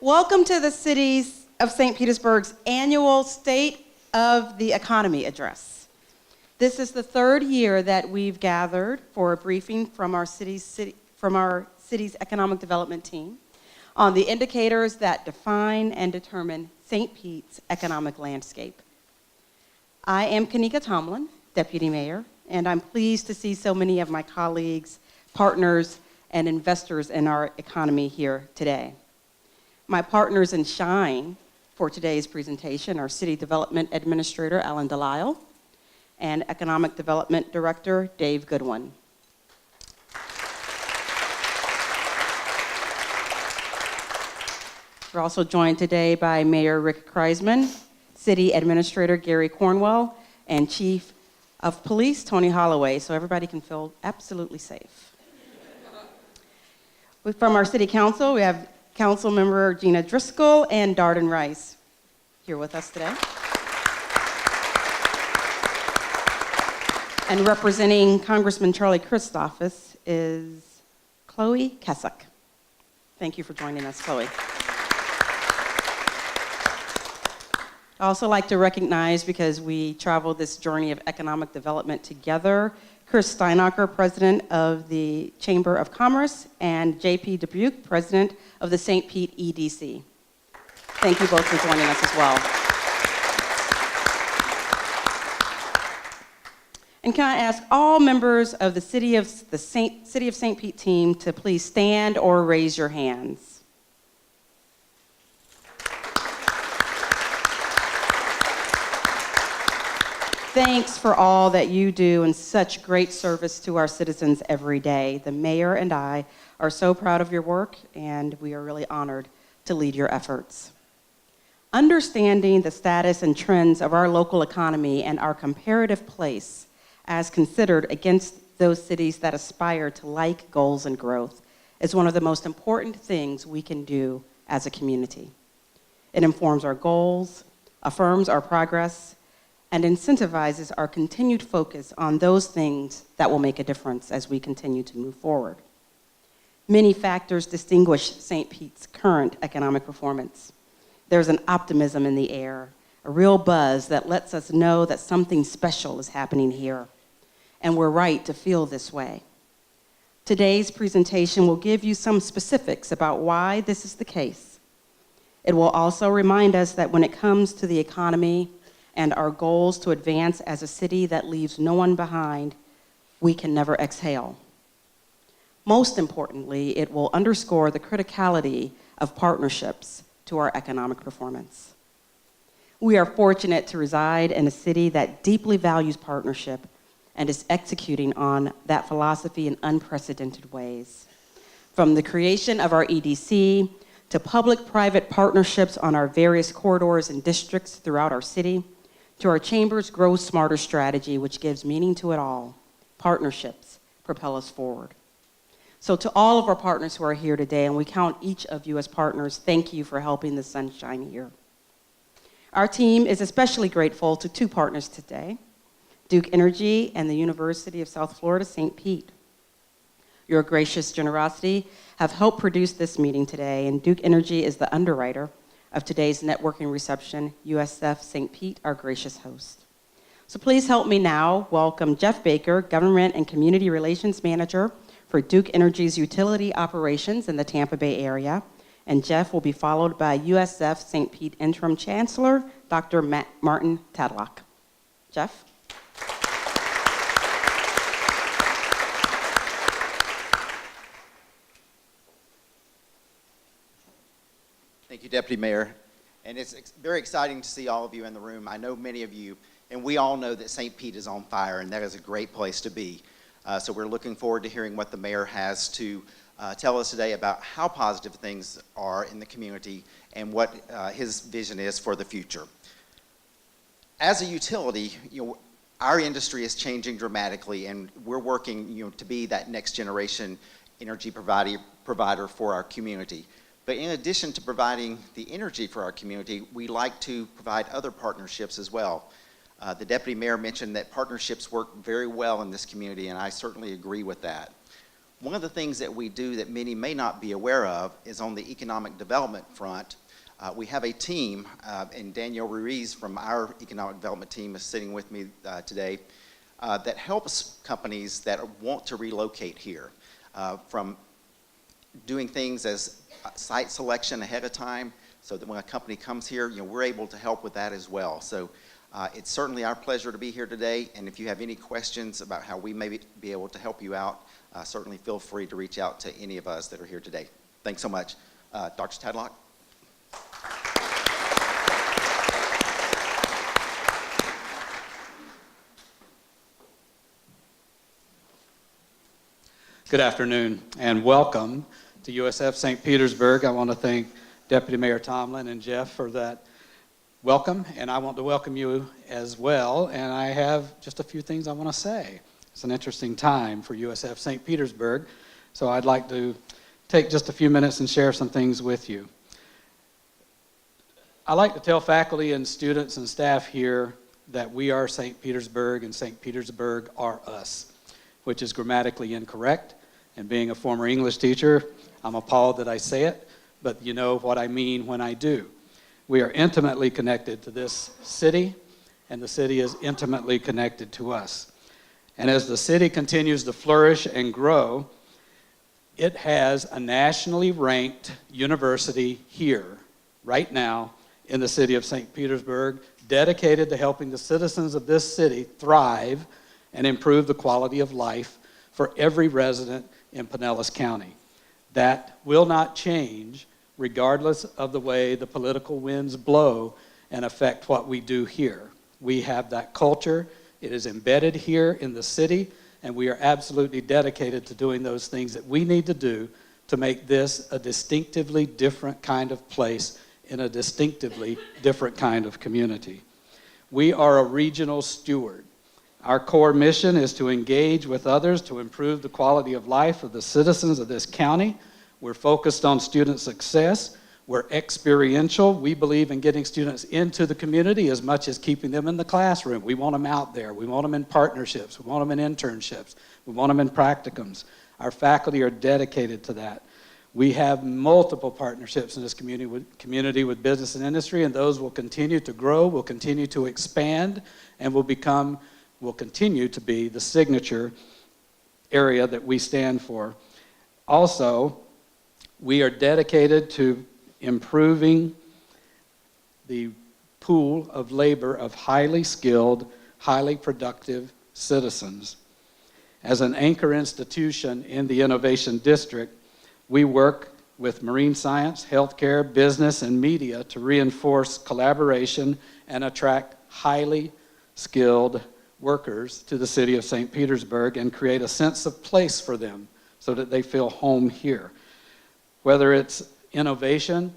Welcome to the City of St. Petersburg's annual State of the Economy address. This is the third year that we've gathered for a briefing from our city's economic development team on the indicators that define and determine St. Pete's economic landscape. I am Kanika Tomlin, Deputy Mayor, and I'm pleased to see so many of my colleagues, partners, and investors in our economy here today. My partners in Shine for today's presentation are City Development Administrator Alan Delisle and Economic Development Director Dave Goodwin. We're also joined today by Mayor Rick Kreisman, City Administrator Gary Cornwell, and Chief of Police Tony Holloway, so everybody can feel absolutely safe. From our City Council, we have Council Member Gina Driscoll and Darden Rice here with us today. And representing Congressman Charlie Christophus is Chloe Kessuck. Thank you for joining us, Chloe. I'd also like to recognize, because we traveled this journey of economic development together, Chris Steinacher, President of the Chamber of Commerce, and J.P. Dubuque, President of the St. Pete EDC. Thank you both for joining us as well. And can I ask all members of the City of St. Pete team to please stand or raise your hands? Thanks for all that you do and such great service to our citizens every day. The mayor and I are so proud of your work, and we are really honored to lead your efforts. Understanding the status and trends of our local economy and our comparative place as considered against those cities that aspire to like goals and growth is one of the most important things we can do as a community. It informs our goals, affirms our progress, and incentivizes our continued focus on those things that will make a difference as we continue to move forward. Many factors distinguish St. Pete's current economic performance. There's an optimism in the air, a real buzz that lets us know that something special is happening here, and we're right to feel this way. Today's presentation will give you some specifics about why this is the case. It will also remind us that when it comes to the economy and our goals to advance as a city that leaves no one behind, we can never exhale. Most importantly, it will underscore the criticality of partnerships to our economic performance. We are fortunate to reside in a city that deeply values partnership and is executing on that philosophy in unprecedented ways. From the creation of our EDC to public-private partnerships on our various corridors and districts throughout our city, to our Chamber's Grow Smarter strategy, which gives meaning to it all, partnerships propel us forward. So to all of our partners who are here today, and we count each of you as partners, thank you for helping the sun shine here. Our team is especially grateful to two partners today, Duke Energy and the University of South Florida, St. Pete. Your gracious generosity have helped produce this meeting today, and Duke Energy is the underwriter of today's networking reception, USF St. Pete, our gracious host. So please help me now welcome Jeff Baker, Government and Community Relations Manager for Duke Energy's utility operations in the Tampa Bay area. And Jeff will be followed by USF St. Pete Interim Chancellor, Dr. Martin Tadlock. Jeff? Thank you, Deputy Mayor. And it's very exciting to see all of you in the room. I know many of you, and we all know that St. Pete is on fire, and that is a great place to be. So we're looking forward to hearing what the mayor has to tell us today about how positive things are in the community and what his vision is for the future. As a utility, our industry is changing dramatically, and we're working to be that next generation energy provider for our community. But in addition to providing the energy for our community, we like to provide other partnerships as well. The Deputy Mayor mentioned that partnerships work very well in this community, and I certainly agree with that. One of the things that we do that many may not be aware of is on the economic development front. We have a team, and Danielle Ruiz from our economic development team is sitting with me today, that helps companies that want to relocate here, from doing things as site selection ahead of time, so that when a company comes here, we're able to help with that as well. So it's certainly our pleasure to be here today, and if you have any questions about how we may be able to help you out, certainly feel free to reach out to any of us that are here today. Thanks so much. Dr. Tadlock? Good afternoon and welcome to USF St. Petersburg. I want to thank Deputy Mayor Tomlin and Jeff for that welcome, and I want to welcome you as well, and I have just a few things I want to say. It's an interesting time for USF St. Petersburg, so I'd like to take just a few minutes and share some things with you. I like to tell faculty and students and staff here that we are St. Petersburg and St. Petersburg are us, which is grammatically incorrect. And being a former English teacher, I'm appalled that I say it, but you know what I mean when I do. We are intimately connected to this city, and the city is intimately connected to us. And as the city continues to flourish and grow, it has a nationally ranked university here, right now, in the city of St. Petersburg, dedicated to helping the citizens of this city thrive and improve the quality of life for every resident in Pinellas County. That will not change regardless of the way the political winds blow and affect what we do here. We have that culture. It is embedded here in the city, and we are absolutely dedicated to doing those things that we need to do to make this a distinctively different kind of place in a distinctively different kind of community. We are a regional steward. Our core mission is to engage with others to improve the quality of life of the citizens of this county. We're focused on student success. We're experiential. We believe in getting students into the community as much as keeping them in the classroom. We want them out there. We want them in partnerships. We want them in internships. We want them in practicums. Our faculty are dedicated to that. We have multiple partnerships in this community with business and industry, and those will continue to grow, will continue to expand, and will continue to be the signature area that we stand for. Also, we are dedicated to improving the pool of labor of highly skilled, highly productive citizens. As an anchor institution in the Innovation District, we work with marine science, healthcare, business, and media to reinforce collaboration and attract highly skilled workers to the city of St. Petersburg and create a sense of place for them so that they feel home here. Whether it's innovation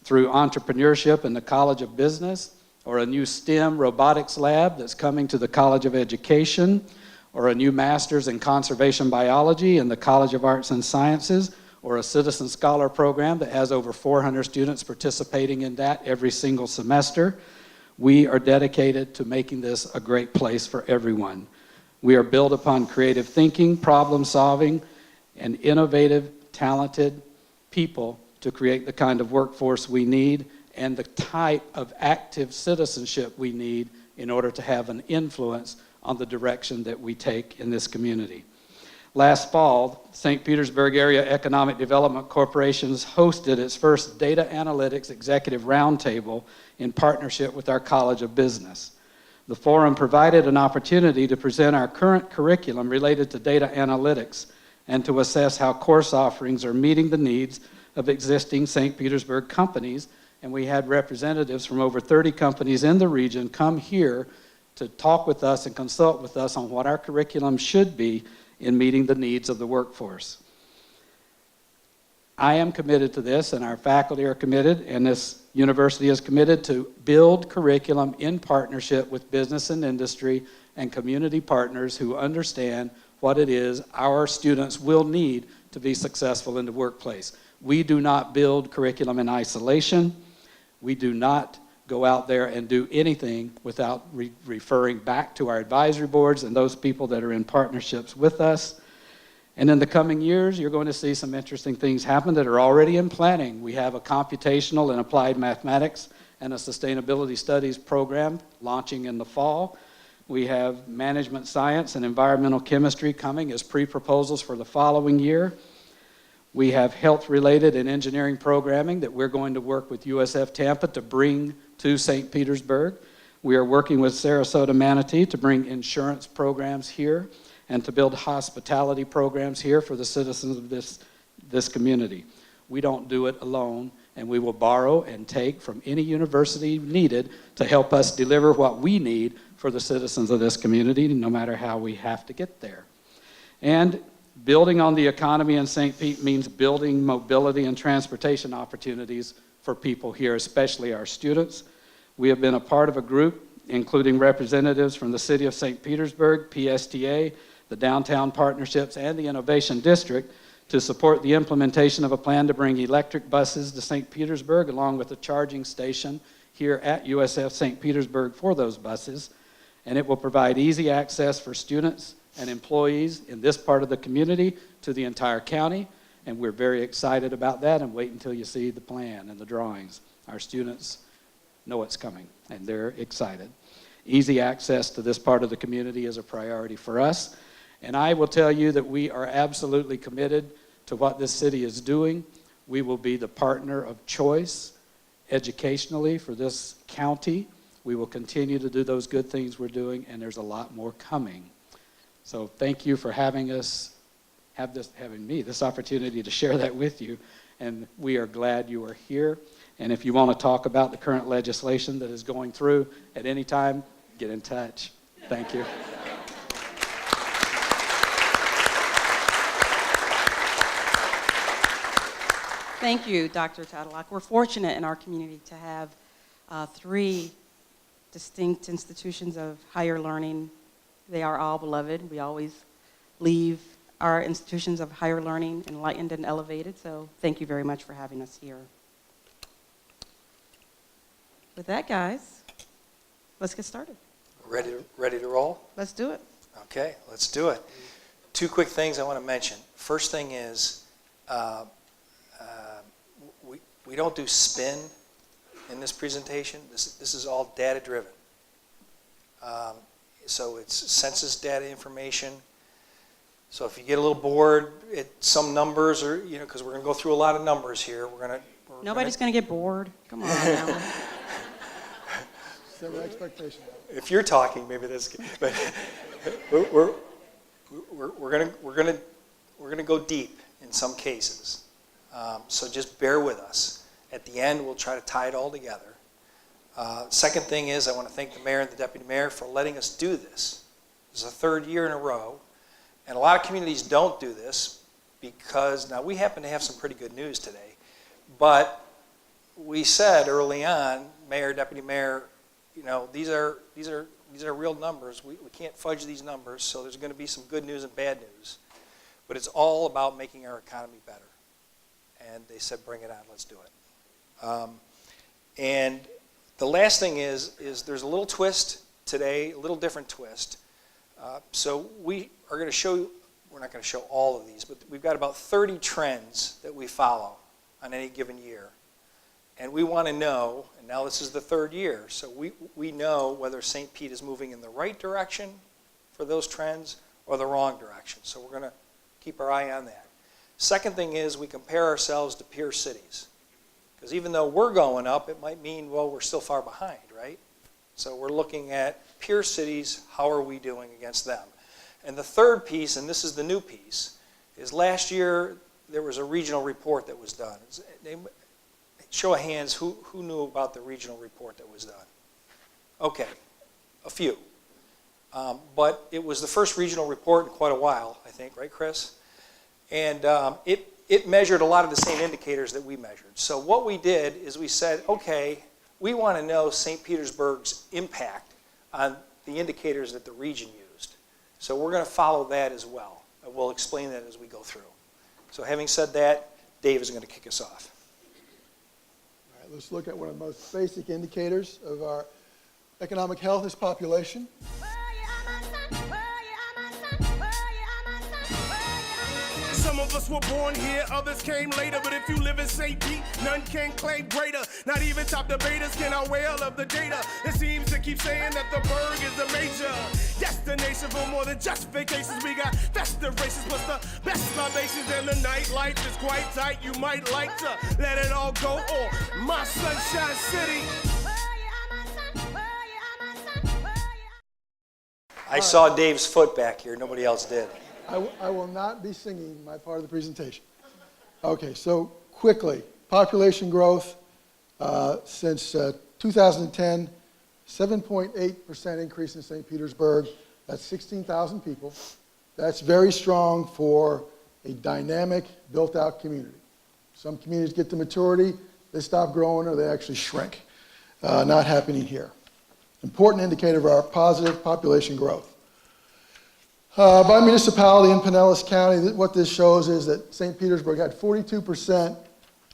through entrepreneurship in the College of Business, or a new STEM robotics lab that's coming to the College of Education, or a new master's in conservation biology in the College of Arts and Sciences, or a citizen scholar program that has over 400 students participating in that every single semester. We are dedicated to making this a great place for everyone. We are built upon creative thinking, problem solving, and innovative, talented people to create the kind of workforce we need and the type of active citizenship we need in order to have an influence on the direction that we take in this community. Last fall, St. Petersburg Area Economic Development Corporation hosted its first Data Analytics Executive Roundtable in partnership with our College of Business. The forum provided an opportunity to present our current curriculum related to data analytics and to assess how course offerings are meeting the needs of existing St. Petersburg companies, and we had representatives from over 30 companies in the region come here to talk with us and consult with us on what our curriculum should be in meeting the needs of the workforce. I am committed to this, and our faculty are committed, and this university is committed to build curriculum in partnership with business and industry and community partners who understand what it is our students will need to be successful in the workplace. We do not build curriculum in isolation. We do not go out there and do anything without referring back to our advisory boards and those people that are in partnerships with us. And in the coming years, you're going to see some interesting things happen that are already in planning. We have a computational and applied mathematics and a sustainability studies program launching in the fall. We have management science and environmental chemistry coming as pre-proposals for the following year. We have health-related and engineering programming that we're going to work with USF Tampa to bring to St. Petersburg. We are working with Sarasota Manatee to bring insurance programs here and to build hospitality programs here for the citizens of this community. We don't do it alone, and we will borrow and take from any university needed to help us deliver what we need for the citizens of this community, no matter how we have to get there. And building on the economy in St. Pete means building mobility and transportation opportunities for people here, especially our students. We have been a part of a group, including representatives from the City of St. Petersburg, PSTA, the Downtown Partnerships, and the Innovation District to support the implementation of a plan to bring electric buses to St. Petersburg, along with a charging station here at USF St. Petersburg for those buses. And it will provide easy access for students and employees in this part of the community to the entire county. And we're very excited about that, and wait until you see the plan and the drawings. Our students know it's coming, and they're excited. Easy access to this part of the community is a priority for us. And I will tell you that we are absolutely committed to what this city is doing. We will be the partner of choice educationally for this county. We will continue to do those good things we're doing, and there's a lot more coming. So thank you for having this opportunity to share that with you. And we are glad you are here. And if you want to talk about the current legislation that is going through at any time, get in touch. Thank you. Thank you, Dr. Tadlock. We're fortunate in our community to have 3 distinct institutions of higher learning. They are all beloved. We always leave our institutions of higher learning enlightened and elevated, so thank you very much for having us here. With that, guys, let's get started. Ready to roll? Let's do it. Okay, let's do it. 2 quick things I want to mention. First thing is, we don't do spin in this presentation. This is all data-driven. So it's census data information. So if you get a little bored at some numbers, or because we're going to go through a lot of numbers here, Nobody's going to get bored. Come on now. Set an expectation. If you're talking, maybe that's good. But we're gonna go deep in some cases. So just bear with us. At the end, we'll try to tie it all together. Second thing is, I want to thank the mayor and the deputy mayor for letting us do this. This is the 3rd year in a row, and a lot of communities don't do this because now we happen to have some pretty good news today. But we said early on, mayor, deputy mayor, these are real numbers. We can't fudge these numbers, so there's going to be some good news and bad news. But it's all about making our economy better. And they said, bring it on, let's do it. And the last thing is there's a little twist today, a little different twist. So we are going to show you, we're not going to show all of these, but we've got about 30 trends that we follow on any given year. And we want to know, and now this is the 3rd year, so we know whether St. Pete is moving in the right direction for those trends or the wrong direction. So we're going to keep our eye on that. Second thing is we compare ourselves to peer cities. Because even though we're going up, it might mean, well, we're still far behind, right? So we're looking at peer cities, how are we doing against them? And the third piece, and this is the new piece, is last year there was a regional report that was done. Show of hands, who knew about the regional report that was done? Okay, a few. But it was the first regional report in quite a while, I think, right, Chris? And it measured a lot of the same indicators that we measured. So what we did is we said, okay, we want to know St. Petersburg's impact on the indicators that the region used. So we're going to follow that as well. And we'll explain that as we go through. So having said that, Dave is going to kick us off. All right, let's look at one of the most basic indicators of our economic health is population. us were born here, others came later. But if you live in St. Pete, none can claim greater. Not even top debaters can outweigh of the data. It seems to keep saying that the Berg is a major destination for more than just vacations. We got festive races plus the best libations, and the nightlife is quite tight. You might like to let it all go, or my Sunshine City. I saw Dave's foot back here. Nobody else did. I will not be singing my part of the presentation. Okay, so quickly, population growth since 2010, 7.8% increase in St. Petersburg. That's 16,000 people. That's very strong for a dynamic, built-out community. Some communities get to maturity, they stop growing, or they actually shrink. Not happening here. Important indicator of our positive population growth. By municipality in Pinellas County, what this shows is that St. Petersburg had 42%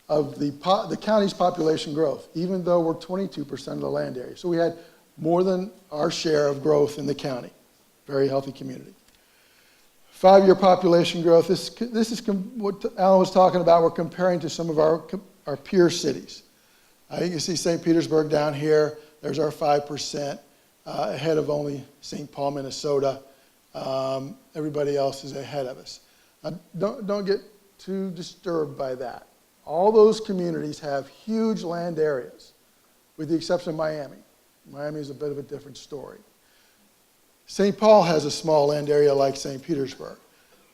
of the county's population growth, even though we're 22% of the land area. So we had more than our share of growth in the county. Very healthy community. 5-year population growth, this is what Alan was talking about. We're comparing to some of our peer cities. You can see St. Petersburg down here. There's our 5%, ahead of only St. Paul, Minnesota. Everybody else is ahead of us. Don't get too disturbed by that. All those communities have huge land areas, with the exception of Miami. Miami is a bit of a different story. St. Paul has a small land area like St. Petersburg.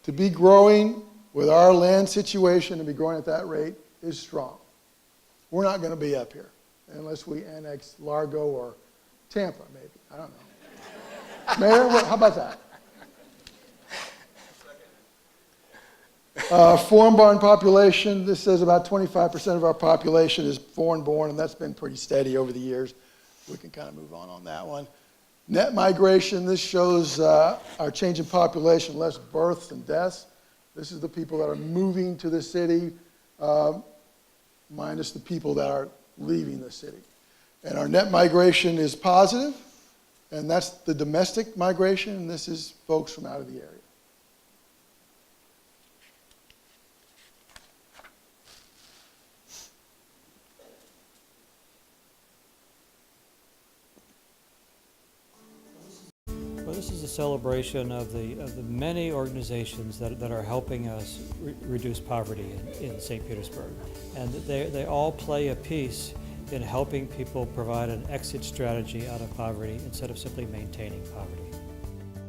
To be growing with our land situation and be growing at that rate is strong. We're not going to be up here unless we annex Largo or Tampa, maybe. I don't know. Mayor, how about that? Foreign born population, this says about 25% of our population is foreign born, and that's been pretty steady over the years. We can kind of move on that one. Net migration, this shows our change in population, less births and deaths. This is the people that are moving to the city, minus the people that are leaving the city. And our net migration is positive, and that's the domestic migration, and this is folks from out of the area. Well, this is a celebration of the many organizations that are helping us reduce poverty in St. Petersburg. And they all play a piece in helping people provide an exit strategy out of poverty instead of simply maintaining poverty.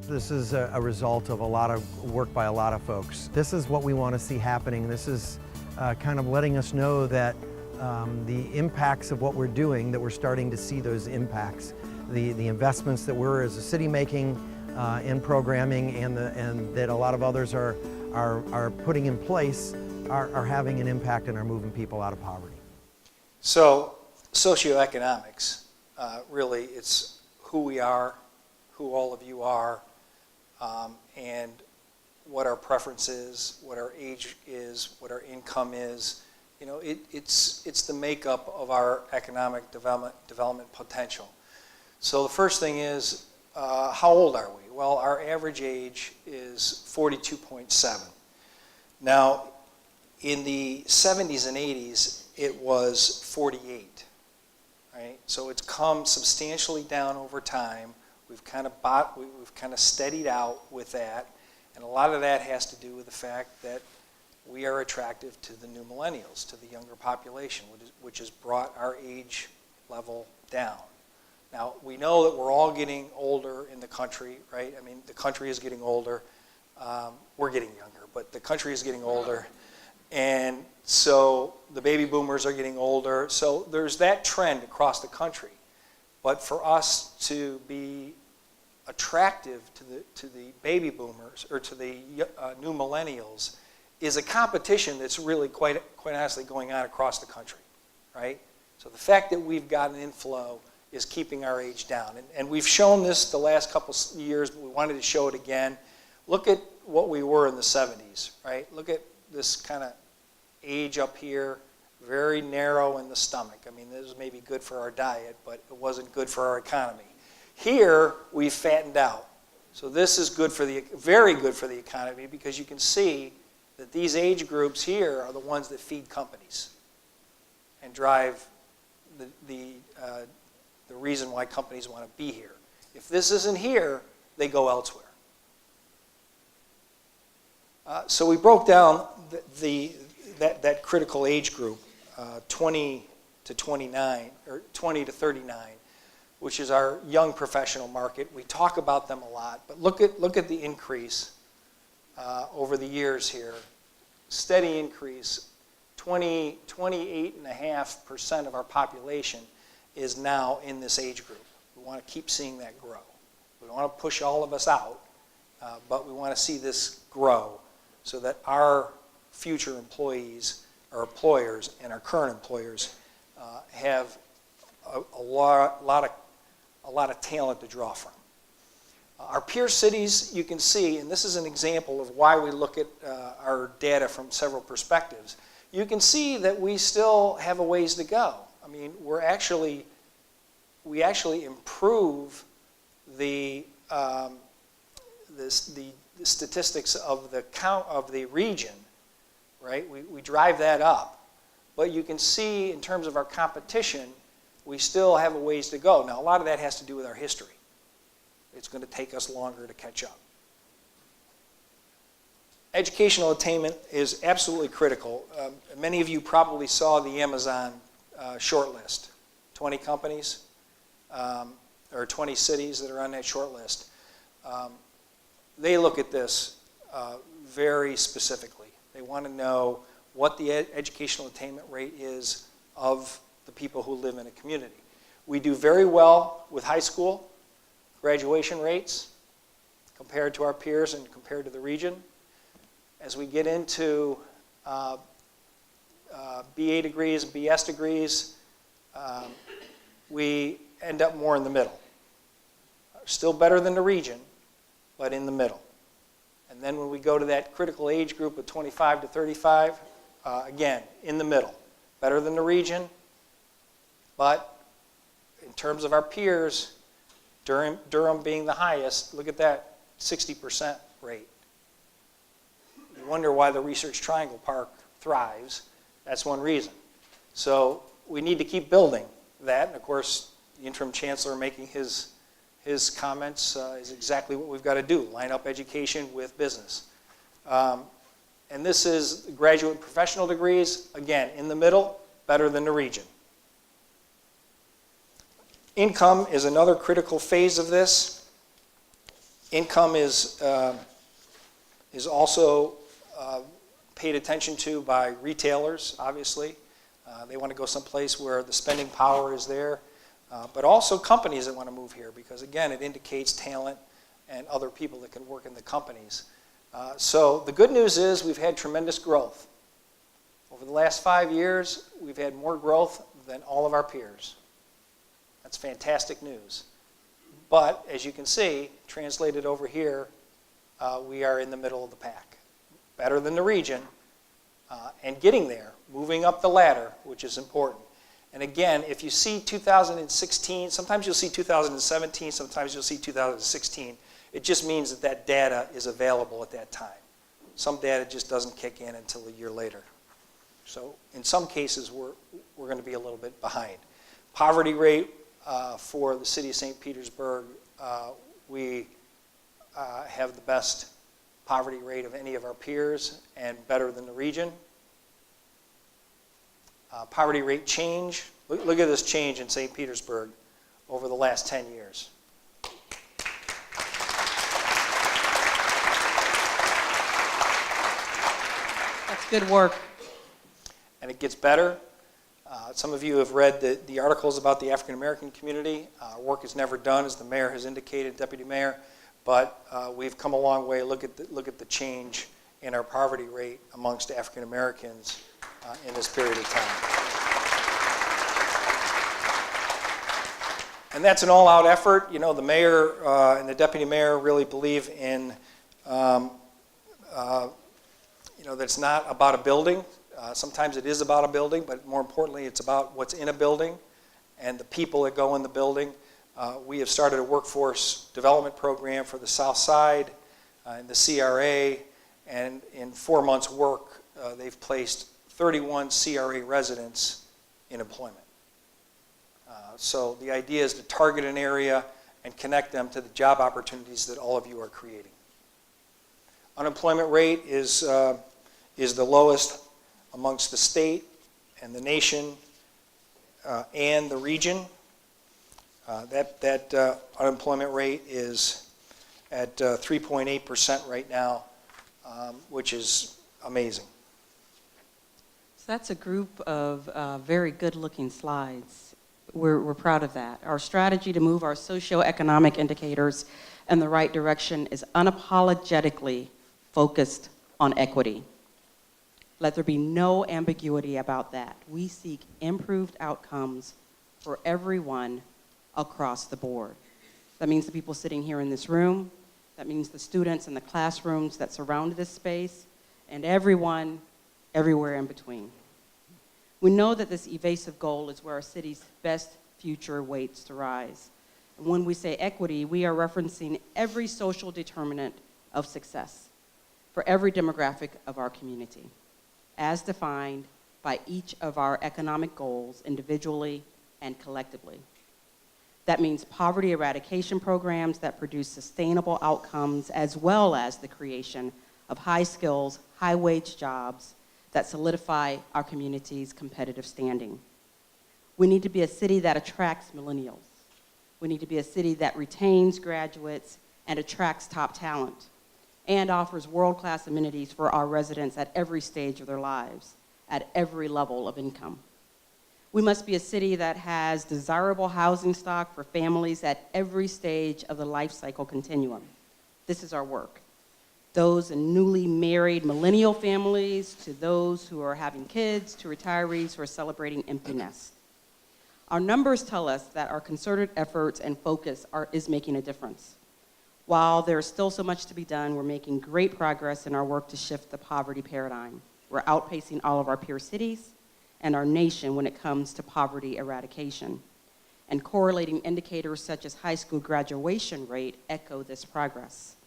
This is a result of a lot of work by a lot of folks. This is what we want to see happening. This is kind of letting us know that the impacts of what we're doing, that we're starting to see those impacts. The investments that we're as a city making in programming and that a lot of others are putting in place are having an impact and are moving people out of poverty. So socioeconomics, really, it's who we are, who all of you are, and what our preference is, what our age is, what our income is. You know, it's the makeup of our economic development potential. So the first thing is, how old are we? Well, our average age is 42.7. Now, in the 70s and 80s, it was 48, right? So it's come substantially down over time. We've kind of steadied out with that, and a lot of that has to do with the fact that we are attractive to the new millennials, to the younger population, which has brought our age level down. Now, we know that we're all getting older in the country, right? I mean, the country is getting older. We're getting younger, but the country is getting older. And so the baby boomers are getting older. So there's that trend across the country. But for us to be attractive to the baby boomers or to the new millennials is a competition that's really quite honestly going on across the country, right? So the fact that we've got an inflow is keeping our age down. And we've shown this the last couple years, but we wanted to show it again. Look at what we were in the 70s, right? Look at this kind of age up here, very narrow in the stomach. I mean, this is maybe good for our diet, but it wasn't good for our economy. Here, we've fattened out. So this is good for very good for the economy because you can see that these age groups here are the ones that feed companies and drive the reason why companies want to be here. If this isn't here, they go elsewhere. So we broke down that critical age group, 20 to 29, or 20 to 39, which is our young professional market. We talk about them a lot, but look at the increase over the years here. Steady increase. 28.5% of our population is now in this age group. We want to keep seeing that grow. We don't want to push all of us out, but we want to see this grow so that our future employees, our employers, and our current employers have a lot of talent to draw from. Our peer cities, you can see, and this is an example of why we look at our data from several perspectives. You can see that we still have a ways to go. I mean, we actually improve the statistics of the count of the region, right? We drive that up. But you can see in terms of our competition, we still have a ways to go. Now, a lot of that has to do with our history. It's going to take us longer to catch up. Educational attainment is absolutely critical. Many of you probably saw the Amazon shortlist, 20 companies or 20 cities that are on that shortlist. They look at this very specifically. They want to know what the educational attainment rate is of the people who live in a community. We do very well with high school graduation rates compared to our peers and compared to the region. As we get into BA degrees and BS degrees, we end up more in the middle. Still better than the region, but in the middle. And then when we go to that critical age group of 25 to 35, again, in the middle. Better than the region, but in terms of our peers, Durham being the highest, look at that 60% rate. You wonder why the Research Triangle Park thrives. That's one reason. So we need to keep building that. And of course, the interim chancellor making his comments is exactly what we've got to do, line up education with business. And this is graduate and professional degrees, again, in the middle, better than the region. Income is another critical phase of this. Income is also paid attention to by retailers, obviously. They want to go someplace where the spending power is there, but also companies that want to move here because, again, it indicates talent and other people that can work in the companies. So the good news is we've had tremendous growth. Over the last 5 years, we've had more growth than all of our peers. That's fantastic news. But as you can see, translated over here, we are in the middle of the pack. Better than the region, and getting there, moving up the ladder, which is important. And again, if you see 2016, sometimes you'll see 2017, sometimes you'll see 2016. It just means that that data is available at that time. Some data just doesn't kick in until a year later. So in some cases, we're going to be a little bit behind. Poverty rate for the city of St. Petersburg, we have the best poverty rate of any of our peers and better than the region. Poverty rate change. Look at this change in St. Petersburg over the last 10 years. That's good work. And it gets better. Some of you have read the articles about the African American community. Work is never done, as the mayor has indicated, deputy mayor, but we've come a long way. Look at the change in our poverty rate amongst African Americans in this period of time. And that's an all-out effort. You know, the mayor and the deputy mayor really believe in, that it's not about a building. Sometimes it is about a building, but more importantly, it's about what's in a building and the people that go in the building. We have started a workforce development program for the South Side and the CRA And in 4 months' work, they've placed 31 CRA residents in employment. So the idea is to target an area and connect them to the job opportunities that all of you are creating. Unemployment rate is the lowest amongst the state and the nation and the region. That unemployment rate is at 3.8% right now, which is amazing. So that's a group of very good-looking slides. We're proud of that. Our strategy to move our socioeconomic indicators in the right direction is unapologetically focused on equity. Let there be no ambiguity about that. We seek improved outcomes for everyone across the board. That means the people sitting here in this room, that means the students in the classrooms that surround this space, and everyone everywhere in between. We know that this evasive goal is where our city's best future waits to rise. And when we say equity, we are referencing every social determinant of success for every demographic of our community, as defined by each of our economic goals individually and collectively. That means poverty eradication programs that produce sustainable outcomes, as well as the creation of high skills, high wage jobs that solidify our community's competitive standing. We need to be a city that attracts millennials. We need to be a city that retains graduates and attracts top talent, and offers world-class amenities for our residents at every stage of their lives, at every level of income. We must be a city that has desirable housing stock for families at every stage of the life cycle continuum. This is our work. Those in newly married millennial families, to those who are having kids, to retirees who are celebrating empty nests. Our numbers tell us that our concerted efforts and focus is making a difference. While there's still so much to be done, we're making great progress in our work to shift the poverty paradigm. We're outpacing all of our peer cities and our nation when it comes to poverty eradication. And correlating indicators such as high school graduation rate echo this progress.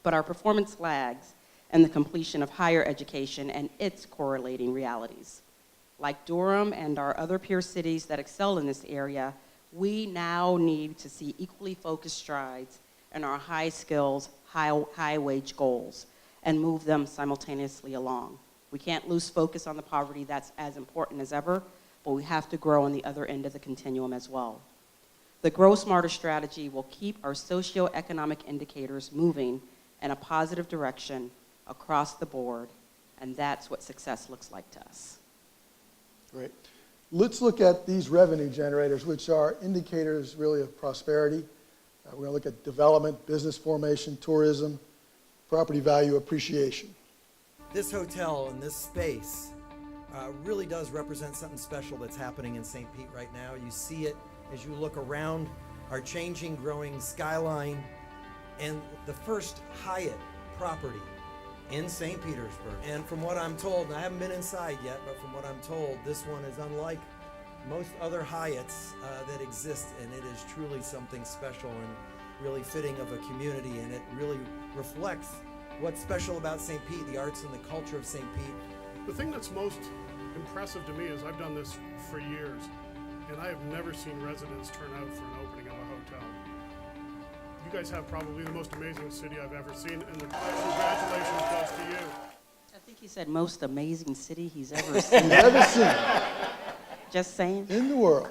But our performance lags in the completion of higher education and its correlating realities. Like Durham and our other peer cities that excel in this area, we now need to see equally focused strides in our high skills, high wage goals and move them simultaneously along. We can't lose focus on the poverty that's as important as ever, but we have to grow on the other end of the continuum as well. The Grow Smarter strategy will keep our socioeconomic indicators moving in a positive direction across the board, and that's what success looks like to us. Great. Let's look at these revenue generators, which are indicators really of prosperity. We're going to look at development, business formation, tourism, property value appreciation. This hotel and this space really does represent something special that's happening in St. Pete right now. You see it as you look around our changing, growing skyline, and the first Hyatt property in St. Petersburg. And from what I'm told, and I haven't been inside yet, but from what I'm told, this one is unlike most other Hyatts that exist, and it is truly something special and really fitting of a community, and it really reflects what's special about St. Pete, the arts and the culture of St. Pete. The thing that's most impressive to me is I've done this for years, and I have never seen residents turn out for an opening of a hotel. You guys have probably the most amazing city I've ever seen, and congratulations goes to you. I think he said most amazing city he's ever seen. Never seen Just saying. in the world.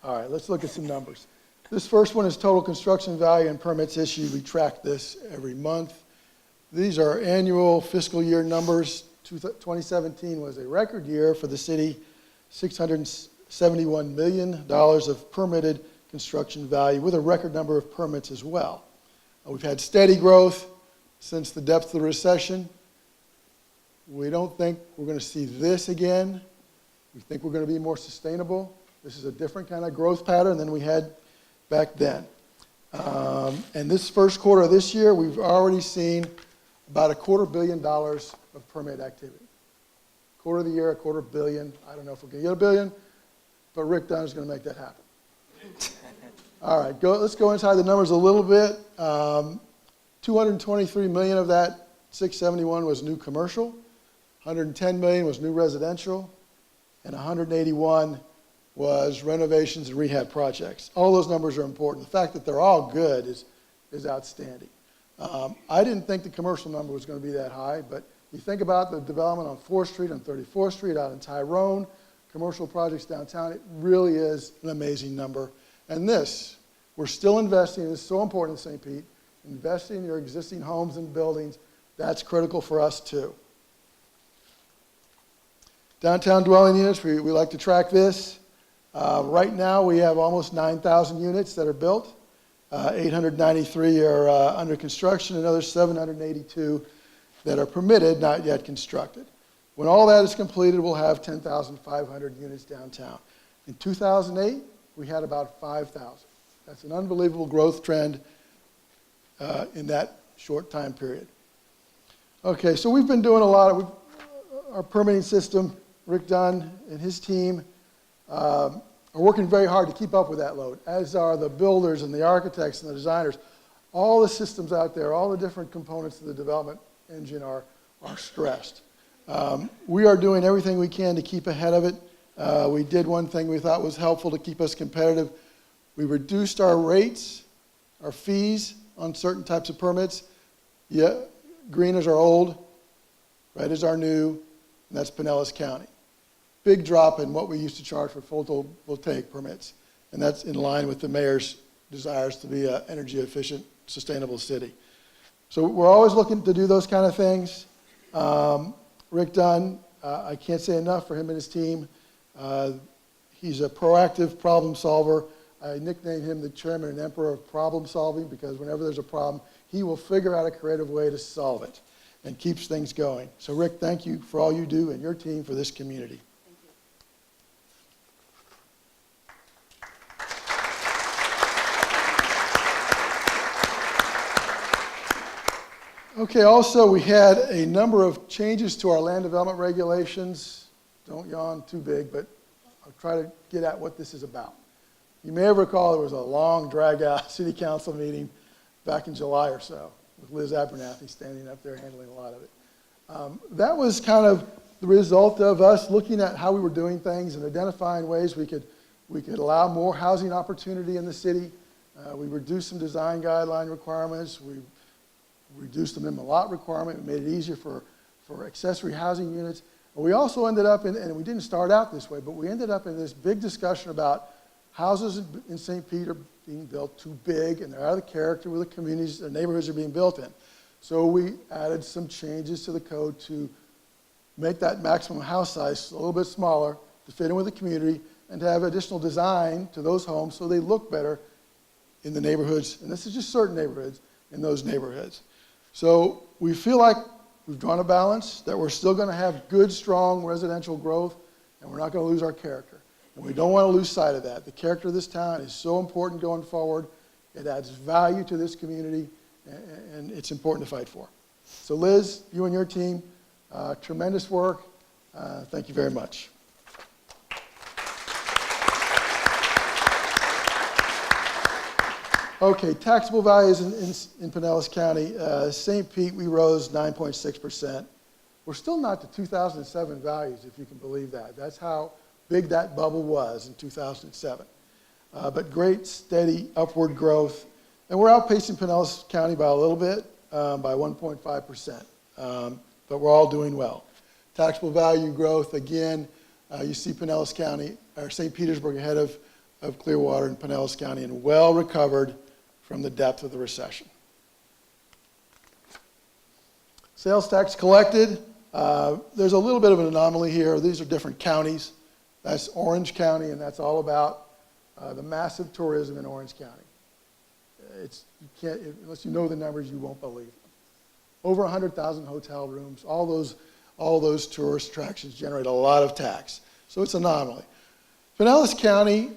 All right, let's look at some numbers. This first one is total construction value and permits issued. We track this every month. These are annual fiscal year numbers. 2017 was a record year for the city, $671 million of permitted construction value with a record number of permits as well. We've had steady growth since the depths of the recession. We don't think we're going to see this again. We think we're going to be more sustainable. This is a different kind of growth pattern than we had back then. And this first quarter of this year, we've already seen about $250 million of permit activity. Quarter of the year, $250 million. I don't know if we're going to get $1 billion, but Rick Dunn is going to make that happen. All right, let's go inside the numbers a little bit. 223 million of that 671 was new commercial, 110 million was new residential, and 181 was renovations and rehab projects. All those numbers are important. The fact that they're all good is outstanding. I didn't think the commercial number was going to be that high, but you think about the development on 4th Street, on 34th Street, out in Tyrone, commercial projects downtown, it really is an amazing number. And this, we're still investing, and it's so important in St. Pete, investing in your existing homes and buildings, that's critical for us too. Downtown dwelling units, we like to track this. Right now we have almost 9,000 units that are built. 893 are under construction, another 782 that are permitted, not yet constructed. When all that is completed, we'll have 10,500 units downtown. In 2008, we had about 5,000. That's an unbelievable growth trend in that short time period. Okay, so we've been doing a lot of, our permitting system, Rick Dunn and his team are working very hard to keep up with that load, as are the builders and the architects and the designers. All the systems out there, all the different components of the development engine are stressed. We are doing everything we can to keep ahead of it. We did one thing we thought was helpful to keep us competitive. We reduced our rates, our fees on certain types of permits. Yeah, green is our old, red is our new, and that's Pinellas County. Big drop in what we used to charge for photovoltaic permits, and that's in line with the mayor's desires to be an energy efficient, sustainable city. So we're always looking to do those kind of things. Rick Dunn, I can't say enough for him and his team. He's a proactive problem solver. I nickname him the chairman and emperor of problem solving, because whenever there's a problem, he will figure out a creative way to solve it and keeps things going. So Rick, thank you for all you do and your team for this community. Okay, also we had a number of changes to our land development regulations. Don't yawn too big, but I'll try to get at what this is about. You may recall there was a long, drag-out city council meeting back in July or so with Liz Abernathy standing up there handling a lot of it. That was kind of the result of us looking at how we were doing things and identifying ways we could allow more housing opportunity in the city. We reduced some design guideline requirements. We reduced the minimum lot requirement. We made it easier for accessory housing units. And we also ended up in, and we didn't start out this way, but we ended up in this big discussion about houses in St. Pete are being built too big, and they're out of character with the communities, the neighborhoods are being built in. So we added some changes to the code to make that maximum house size a little bit smaller to fit in with the community and to have additional design to those homes so they look better in the neighborhoods, and this is just certain neighborhoods, in those neighborhoods. So we feel like we've drawn a balance, that we're still going to have good, strong residential growth, and we're not going to lose our character. And we don't want to lose sight of that. The character of this town is so important going forward. It adds value to this community, and it's important to fight for. So Liz, you and your team, tremendous work. Thank you very much. Okay, taxable values in Pinellas County. St. Pete, we rose 9.6%. We're still not to 2007 values, if you can believe that. That's how big that bubble was in 2007. But great, steady, upward growth. And we're outpacing Pinellas County by a little bit, by 1.5%. But we're all doing well. Taxable value growth, again, you see Pinellas County, or St. Petersburg ahead of Clearwater and Pinellas County, and well recovered from the depth of the recession. Sales tax collected. There's a little bit of an anomaly here. These are different counties. That's Orange County, and that's all about the massive tourism in Orange County. You can't, unless you know the numbers, you won't believe them. Over 100,000 hotel rooms. All those tourist attractions generate a lot of tax. So it's an anomaly. Pinellas County,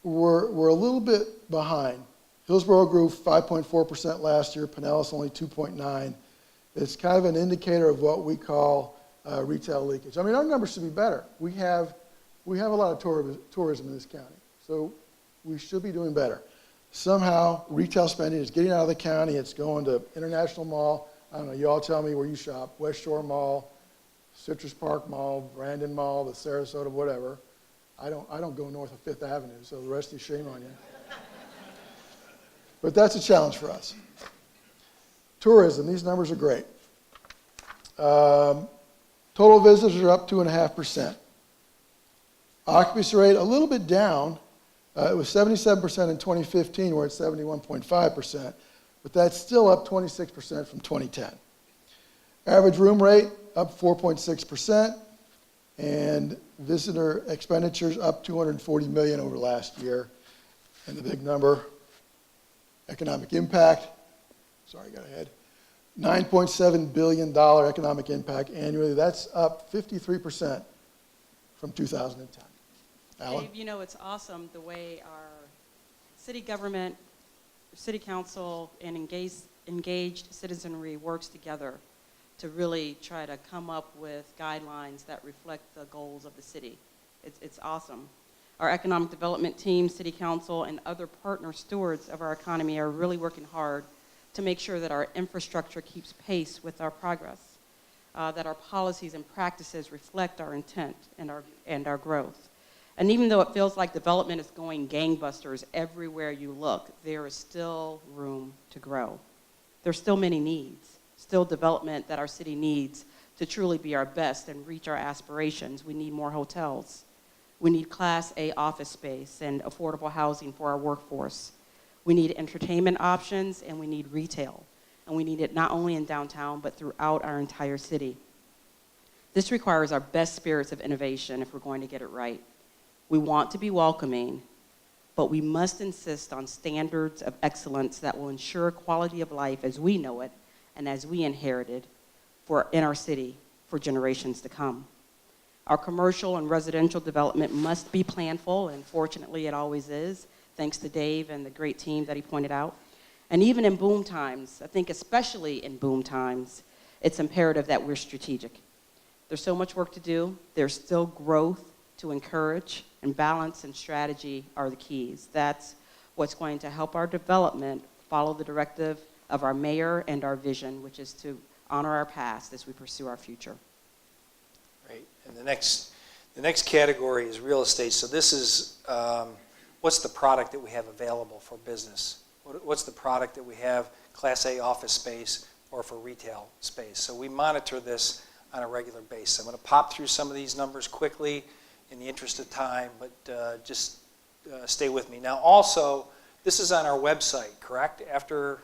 we're a little bit behind. Hillsborough grew 5.4% last year. Pinellas only 2.9%. It's kind of an indicator of what we call retail leakage. I mean, our numbers should be better. We have a lot of tourism in this county, so we should be doing better. somehow retail spending is getting out of the county, it's going to International Mall. I don't know, you all tell me where you shop, West Shore Mall, Citrus Park Mall, Brandon Mall, the Sarasota, whatever. I don't go north of Fifth Avenue, so the rest of you, shame on you. But that's a challenge for us. Tourism, these numbers are great. Total visitors are up 2.5%. Occupancy rate a little bit down. It was 77% in 2015, we're at 71.5%, but that's still up 26% from 2010. Average room rate up 4.6%, and visitor expenditures up $240 million over last year. And the big number, economic impact, sorry, I got ahead, $9.7 billion economic impact annually. That's up 53% from 2010. Alan? Dave, you know, it's awesome the way our city government, city council, and engaged citizenry works together to really try to come up with guidelines that reflect the goals of the city. It's awesome. Our economic development team, city council, and other partner stewards of our economy are really working hard to make sure that our infrastructure keeps pace with our progress, that our policies and practices reflect our intent and our growth. And even though it feels like development is going gangbusters everywhere you look, there is still room to grow. There's still many needs, still development that our city needs to truly be our best and reach our aspirations. We need more hotels. We need Class A office space and affordable housing for our workforce. We need entertainment options, and we need retail. And we need it not only in downtown, but throughout our entire city. This requires our best spirits of innovation if we're going to get it right. We want to be welcoming, but we must insist on standards of excellence that will ensure quality of life as we know it and as we inherited in our city for generations to come. Our commercial and residential development must be planful, and fortunately it always is, thanks to Dave and the great team that he pointed out. And even in boom times, I think especially in boom times, it's imperative that we're strategic. There's so much work to do. There's still growth to encourage, and balance and strategy are the keys. That's what's going to help our development follow the directive of our mayor and our vision, which is to honor our past as we pursue our future. Right, and the next category is real estate. So this is what's the product that we have available for business? What's the product that we have, Class A office space or for retail space? So we monitor this on a regular basis. I'm going to pop through some of these numbers quickly in the interest of time, but just stay with me. Now also, this is on our website, correct? After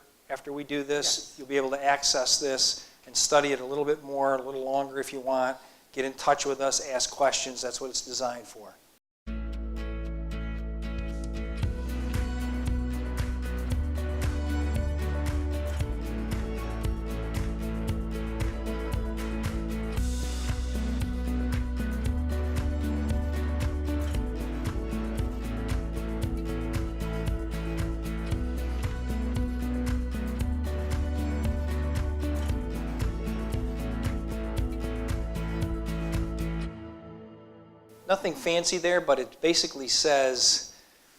we do this, Yes. You'll be able to access this and study it a little bit more, a little longer if you want. Get in touch with us, ask questions. That's what it's designed for. Nothing fancy there, but it basically says,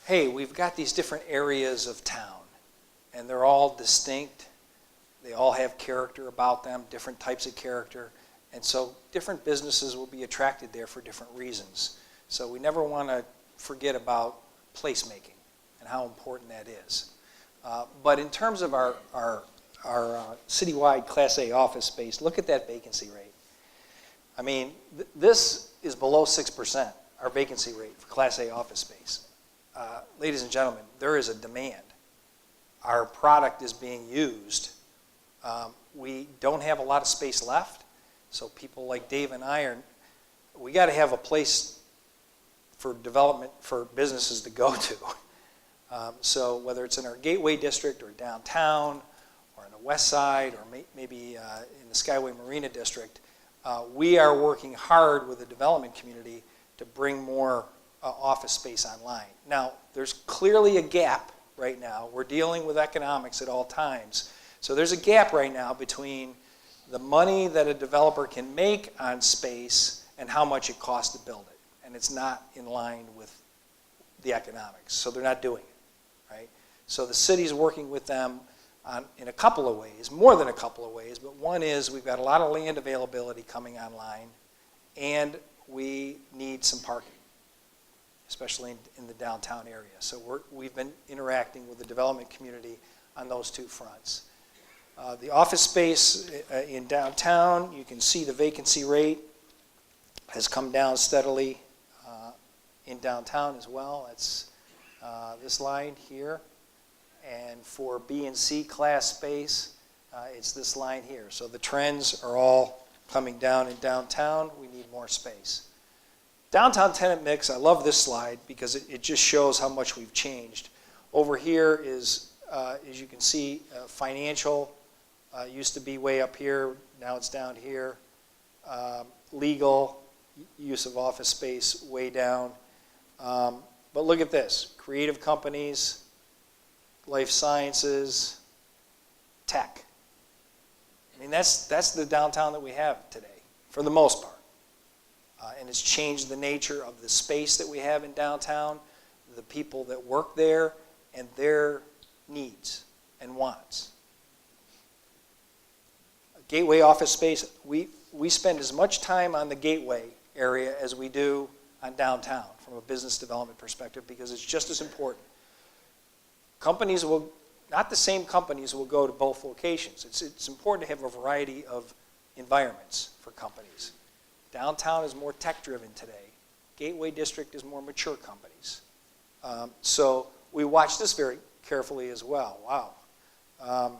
hey, we've got these different areas of town, and they're all distinct. They all have character about them, different types of character, and so different businesses will be attracted there for different reasons. So we never want to forget about placemaking and how important that is. But in terms of our citywide Class A office space, look at that vacancy rate. I mean, this is below 6%, our vacancy rate for Class A office space. Ladies and gentlemen, there is a demand. Our product is being used. We don't have a lot of space left, so people like Dave and I we got to have a place for development for businesses to go to. So whether it's in our Gateway District or downtown or in the West Side or maybe in the Skyway Marina District, we are working hard with the development community to bring more office space online. Now, there's clearly a gap right now. We're dealing with economics at all times. So there's a gap right now between the money that a developer can make on space and how much it costs to build it. And it's not in line with the economics, so they're not doing it, right? So the city's working with them in a couple of ways, more than a couple of ways, but one is we've got a lot of land availability coming online, and we need some parking, especially in the downtown area. So we've been interacting with the development community on those two fronts. The office space in downtown, you can see the vacancy rate has come down steadily in downtown as well. It's this line here. And for B and C class space, it's this line here. So the trends are all coming down in downtown. We need more space. Downtown tenant mix, I love this slide because it just shows how much we've changed. Over here is, as you can see, financial used to be way up here. Now it's down here. Legal, use of office space, way down. But look at this. Creative companies, life sciences, tech. I mean, that's the downtown that we have today, for the most part. And it's changed the nature of the space that we have in downtown, the people that work there, and their needs and wants. Gateway office space, we spend as much time on the Gateway area as we do on downtown from a business development perspective because it's just as important. Companies will, not the same companies will go to both locations. It's important to have a variety of environments for companies. Downtown is more tech-driven today. Gateway District is more mature companies. So we watch this very carefully as well. Wow.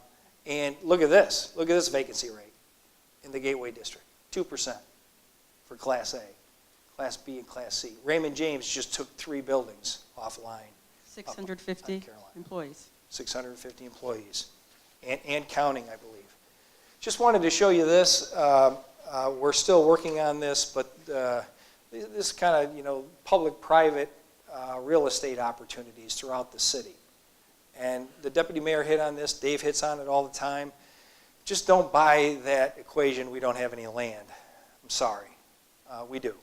And look at this. Look at this vacancy rate in the Gateway District. 2% for Class A, Class B, and Class C. Raymond James just took 3 buildings offline. 650 employees. 650 employees, and counting, I believe. Just wanted to show you this. We're still working on this, but this kind of, public-private real estate opportunities throughout the city. And the deputy mayor hit on this. Dave hits on it all the time. Just don't buy that equation, we don't have any land. I'm sorry. We do.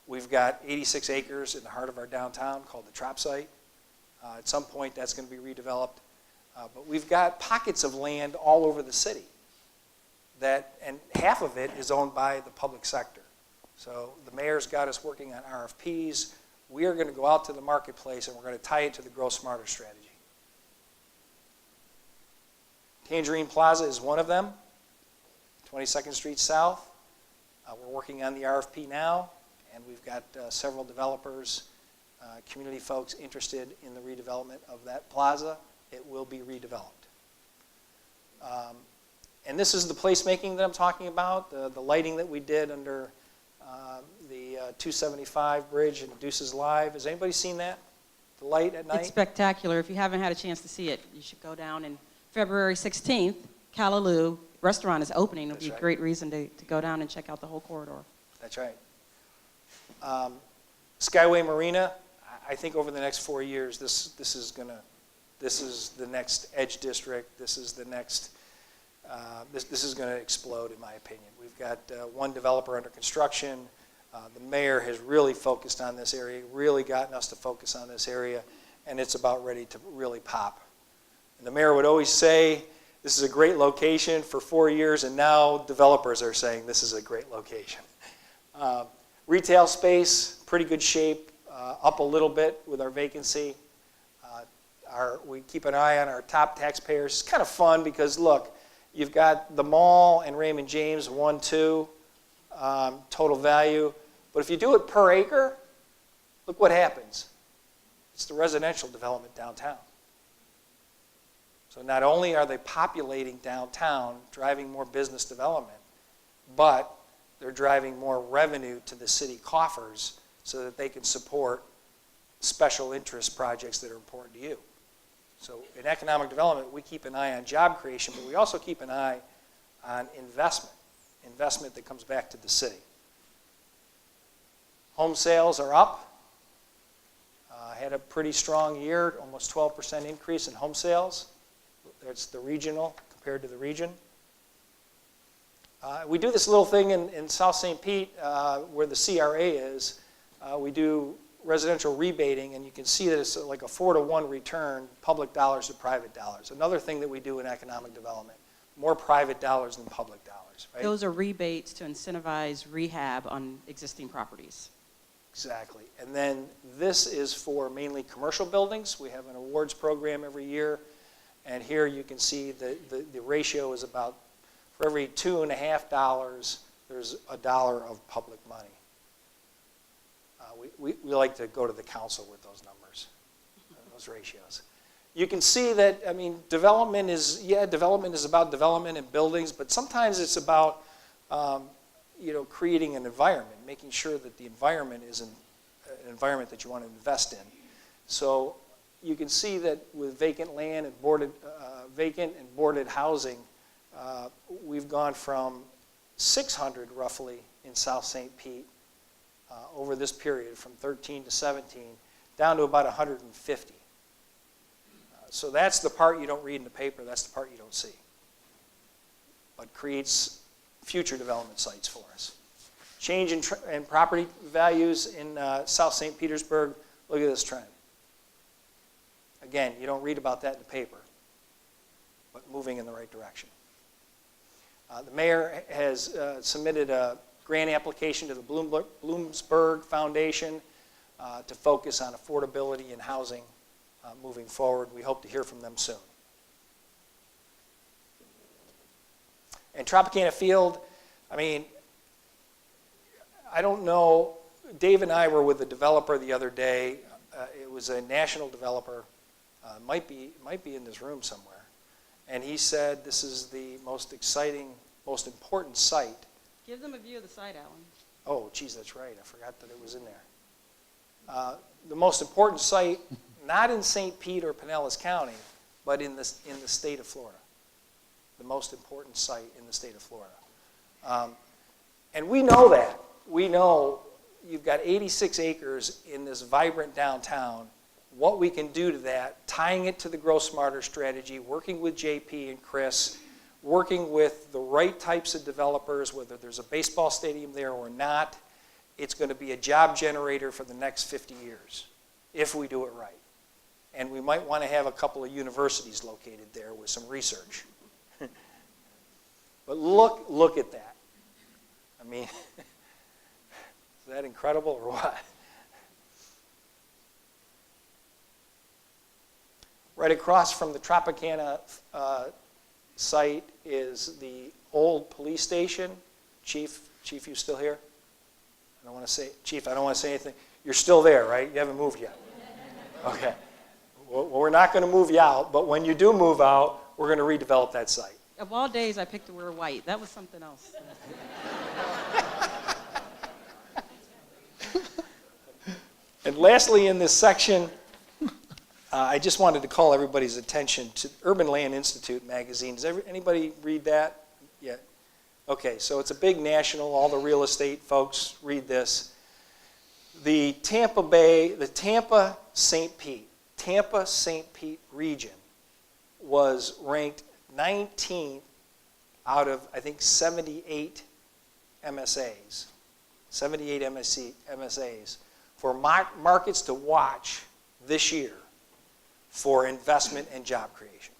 We've got 86 acres in the heart of our downtown called the Trop Site. At some point, that's going to be redeveloped. But we've got pockets of land all over the city, and half of it is owned by the public sector. So the mayor's got us working on RFPs. We are going to go out to the marketplace, and we're going to tie it to the Grow Smarter strategy. Tangerine Plaza is one of them, 22nd Street South. We're working on the RFP now, and we've got several developers, community folks interested in the redevelopment of that plaza. It will be redeveloped. And this is the placemaking that I'm talking about, the lighting that we did under the 275 bridge in Deuces Live. Has anybody seen that? The light at night? It's spectacular. If you haven't had a chance to see it, you should go down. And February 16th, Callaloo restaurant is opening. It'll be a great reason to go down and check out the whole corridor. That's right. Skyway Marina, I think over the next 4 years, this is the next Edge District. This is the next. This is going to explode, in my opinion. We've got one developer under construction. The mayor has really focused on this area, really gotten us to focus on this area, and it's about ready to really pop. And the mayor would always say, this is a great location for 4 years, and now developers are saying this is a great location. Retail space, pretty good shape, up a little bit with our vacancy. We keep an eye on our top taxpayers. It's kind of fun because, look, you've got the mall and Raymond James, 1-2 total value. But if you do it per acre, look what happens. It's the residential development downtown. So not only are they populating downtown, driving more business development, but they're driving more revenue to the city coffers so that they can support special interest projects that are important to you. So in economic development, we keep an eye on job creation, but we also keep an eye on investment that comes back to the city. Home sales are up. Had a pretty strong year, almost 12% increase in home sales. That's the regional compared to the region. We do this little thing in South St. Pete where the CRA is. We do residential rebating, and you can see that it's like a 4-to-1 return, public dollars to private dollars. Another thing that we do in economic development, more private dollars than public dollars, right? Those are rebates to incentivize rehab on existing properties. Exactly. And then this is for mainly commercial buildings. We have an awards program every year. And here you can see the ratio is about, for every $2.50, there's $1 of public money. We like to go to the council with those numbers, those ratios. You can see that, I mean, development is about development in buildings, but sometimes it's about creating an environment, making sure that the environment is an environment that you want to invest in. So you can see that with vacant land and vacant and boarded housing, we've gone from 600 roughly in South St. Pete over this period from 13 to 17 down to about 150. So that's the part you don't read in the paper, that's the part you don't see. But creates future development sites for us. Change in property values in South St. Petersburg, look at this trend. Again, you don't read about that in the paper, but moving in the right direction. The mayor has submitted a grant application to the Bloomsburg Foundation to focus on affordability and housing moving forward. We hope to hear from them soon. And Tropicana Field, I mean, I don't know, Dave and I were with a developer the other day. It was a national developer, might be in this room somewhere. And he said this is the most exciting, most important site. Give them a view of the site, Alan. Oh, geez, that's right. I forgot that it was in there. The most important site, not in St. Pete or Pinellas County, but in the state of Florida. The most important site in the state of Florida. And we know that. We know you've got 86 acres in this vibrant downtown. What we can do to that, tying it to the Grow Smarter strategy, working with JP and Chris, working with the right types of developers, whether there's a baseball stadium there or not, it's going to be a job generator for the next 50 years, if we do it right. And we might want to have a couple of universities located there with some research. But look at that. I mean, is that incredible or what? Right across from the Tropicana site is the old police station. Chief, you still here? I don't want to say, Chief, I don't want to say anything. You're still there, right? You haven't moved yet. Okay. Well, we're not going to move you out, but when you do move out, we're going to redevelop that site. Of all days, I picked to wear white. That was something else. And lastly, in this section, I just wanted to call everybody's attention to Urban Land Institute magazine. Does anybody read that? Yeah. Okay, so it's a big national, all the real estate folks read this. The Tampa St. Pete region was ranked 19th out of, I think, 78 MSAs, 78 MSAs for markets to watch this year for investment and job creation.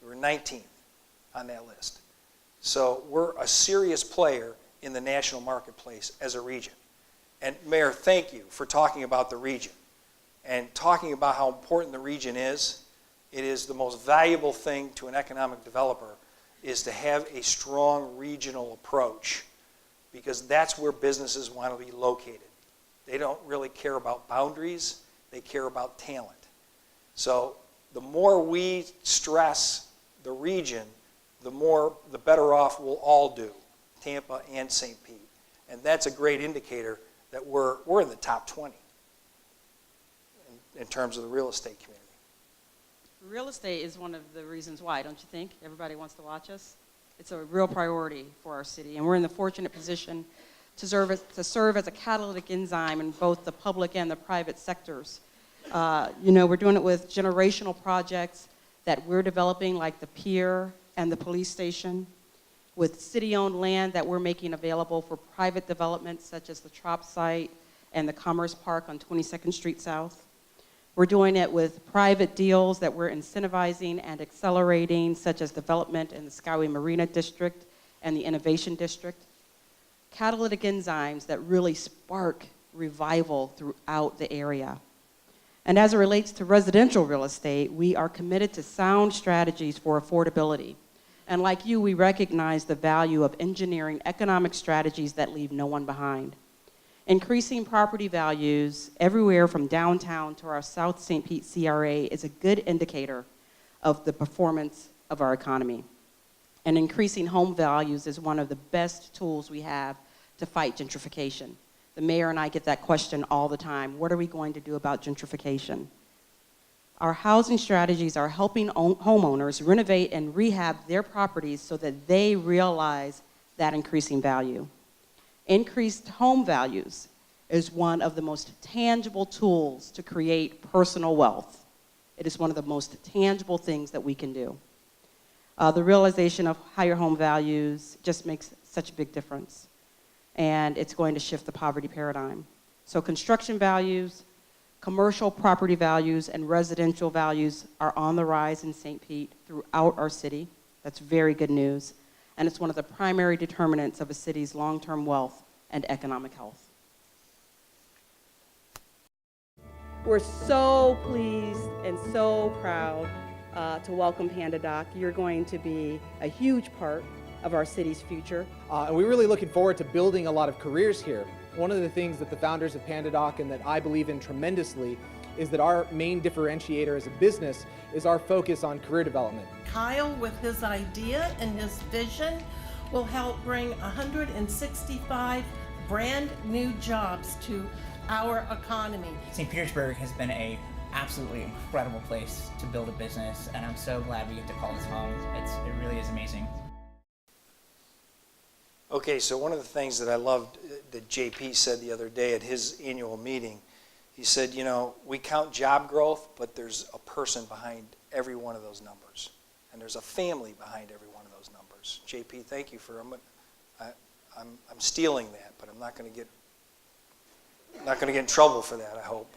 We were 19th on that list. So we're a serious player in the national marketplace as a region. And Mayor, thank you for talking about the region and talking about how important the region is. It is the most valuable thing to an economic developer is to have a strong regional approach because that's where businesses want to be located. They don't really care about boundaries, they care about talent. So the more we stress the region, the better off we'll all do, Tampa and St. Pete. And that's a great indicator that we're in the top 20 in terms of the real estate community. Real estate is one of the reasons why, don't you think? Everybody wants to watch us. It's a real priority for our city, and we're in the fortunate position to serve as a catalytic enzyme in both the public and the private sectors. We're doing it with generational projects that we're developing, like the pier and the police station, with city-owned land that we're making available for private development, such as the Trop site and the Commerce Park on 22nd Street South. We're doing it with private deals that we're incentivizing and accelerating, such as development in the Skyway Marina District and the Innovation District. Catalytic enzymes that really spark revival throughout the area. And as it relates to residential real estate, we are committed to sound strategies for affordability. And like you, we recognize the value of engineering economic strategies that leave no one behind. Increasing property values everywhere from downtown to our South St. Pete CRA is a good indicator of the performance of our economy. And increasing home values is one of the best tools we have to fight gentrification. The mayor and I get that question all the time. What are we going to do about gentrification? Our housing strategies are helping homeowners renovate and rehab their properties so that they realize that increasing value. Increased home values is one of the most tangible tools to create personal wealth. It is one of the most tangible things that we can do. The realization of higher home values just makes such a big difference, and it's going to shift the poverty paradigm. So construction values, commercial property values, and residential values are on the rise in St. Pete throughout our city. That's very good news. And it's one of the primary determinants of a city's long-term wealth and economic health. We're so pleased and so proud to welcome PandaDoc. You're going to be a huge part of our city's future. And we're really looking forward to building a lot of careers here. One of the things that the founders of PandaDoc and that I believe in tremendously is that our main differentiator as a business is our focus on career development. Kyle, with his idea and his vision, will help bring 165 brand new jobs to our economy. St. Petersburg has been an absolutely incredible place to build a business, and I'm so glad we get to call this home. It really is amazing. Okay, so one of the things that I loved that JP said the other day at his annual meeting, he said, you know, we count job growth, but there's a person behind every one of those numbers. And there's a family behind every one of those numbers. JP, thank you for, I'm stealing that, but I'm not going to get in trouble for that, I hope.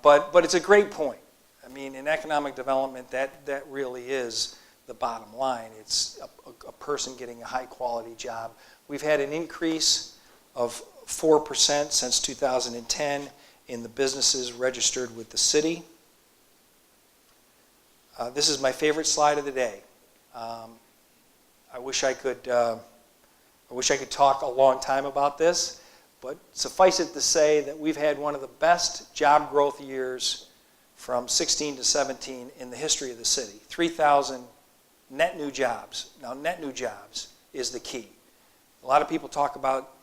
But it's a great point. I mean, in economic development, that really is the bottom line. It's a person getting a high quality job. We've had an increase of 4% since 2010 in the businesses registered with the city. This is my favorite slide of the day. I wish I could talk a long time about this, but suffice it to say that we've had one of the best job growth years from 16 to 17 in the history of the city. 3,000 net new jobs. Now, net new jobs is the key. A lot of people talk about,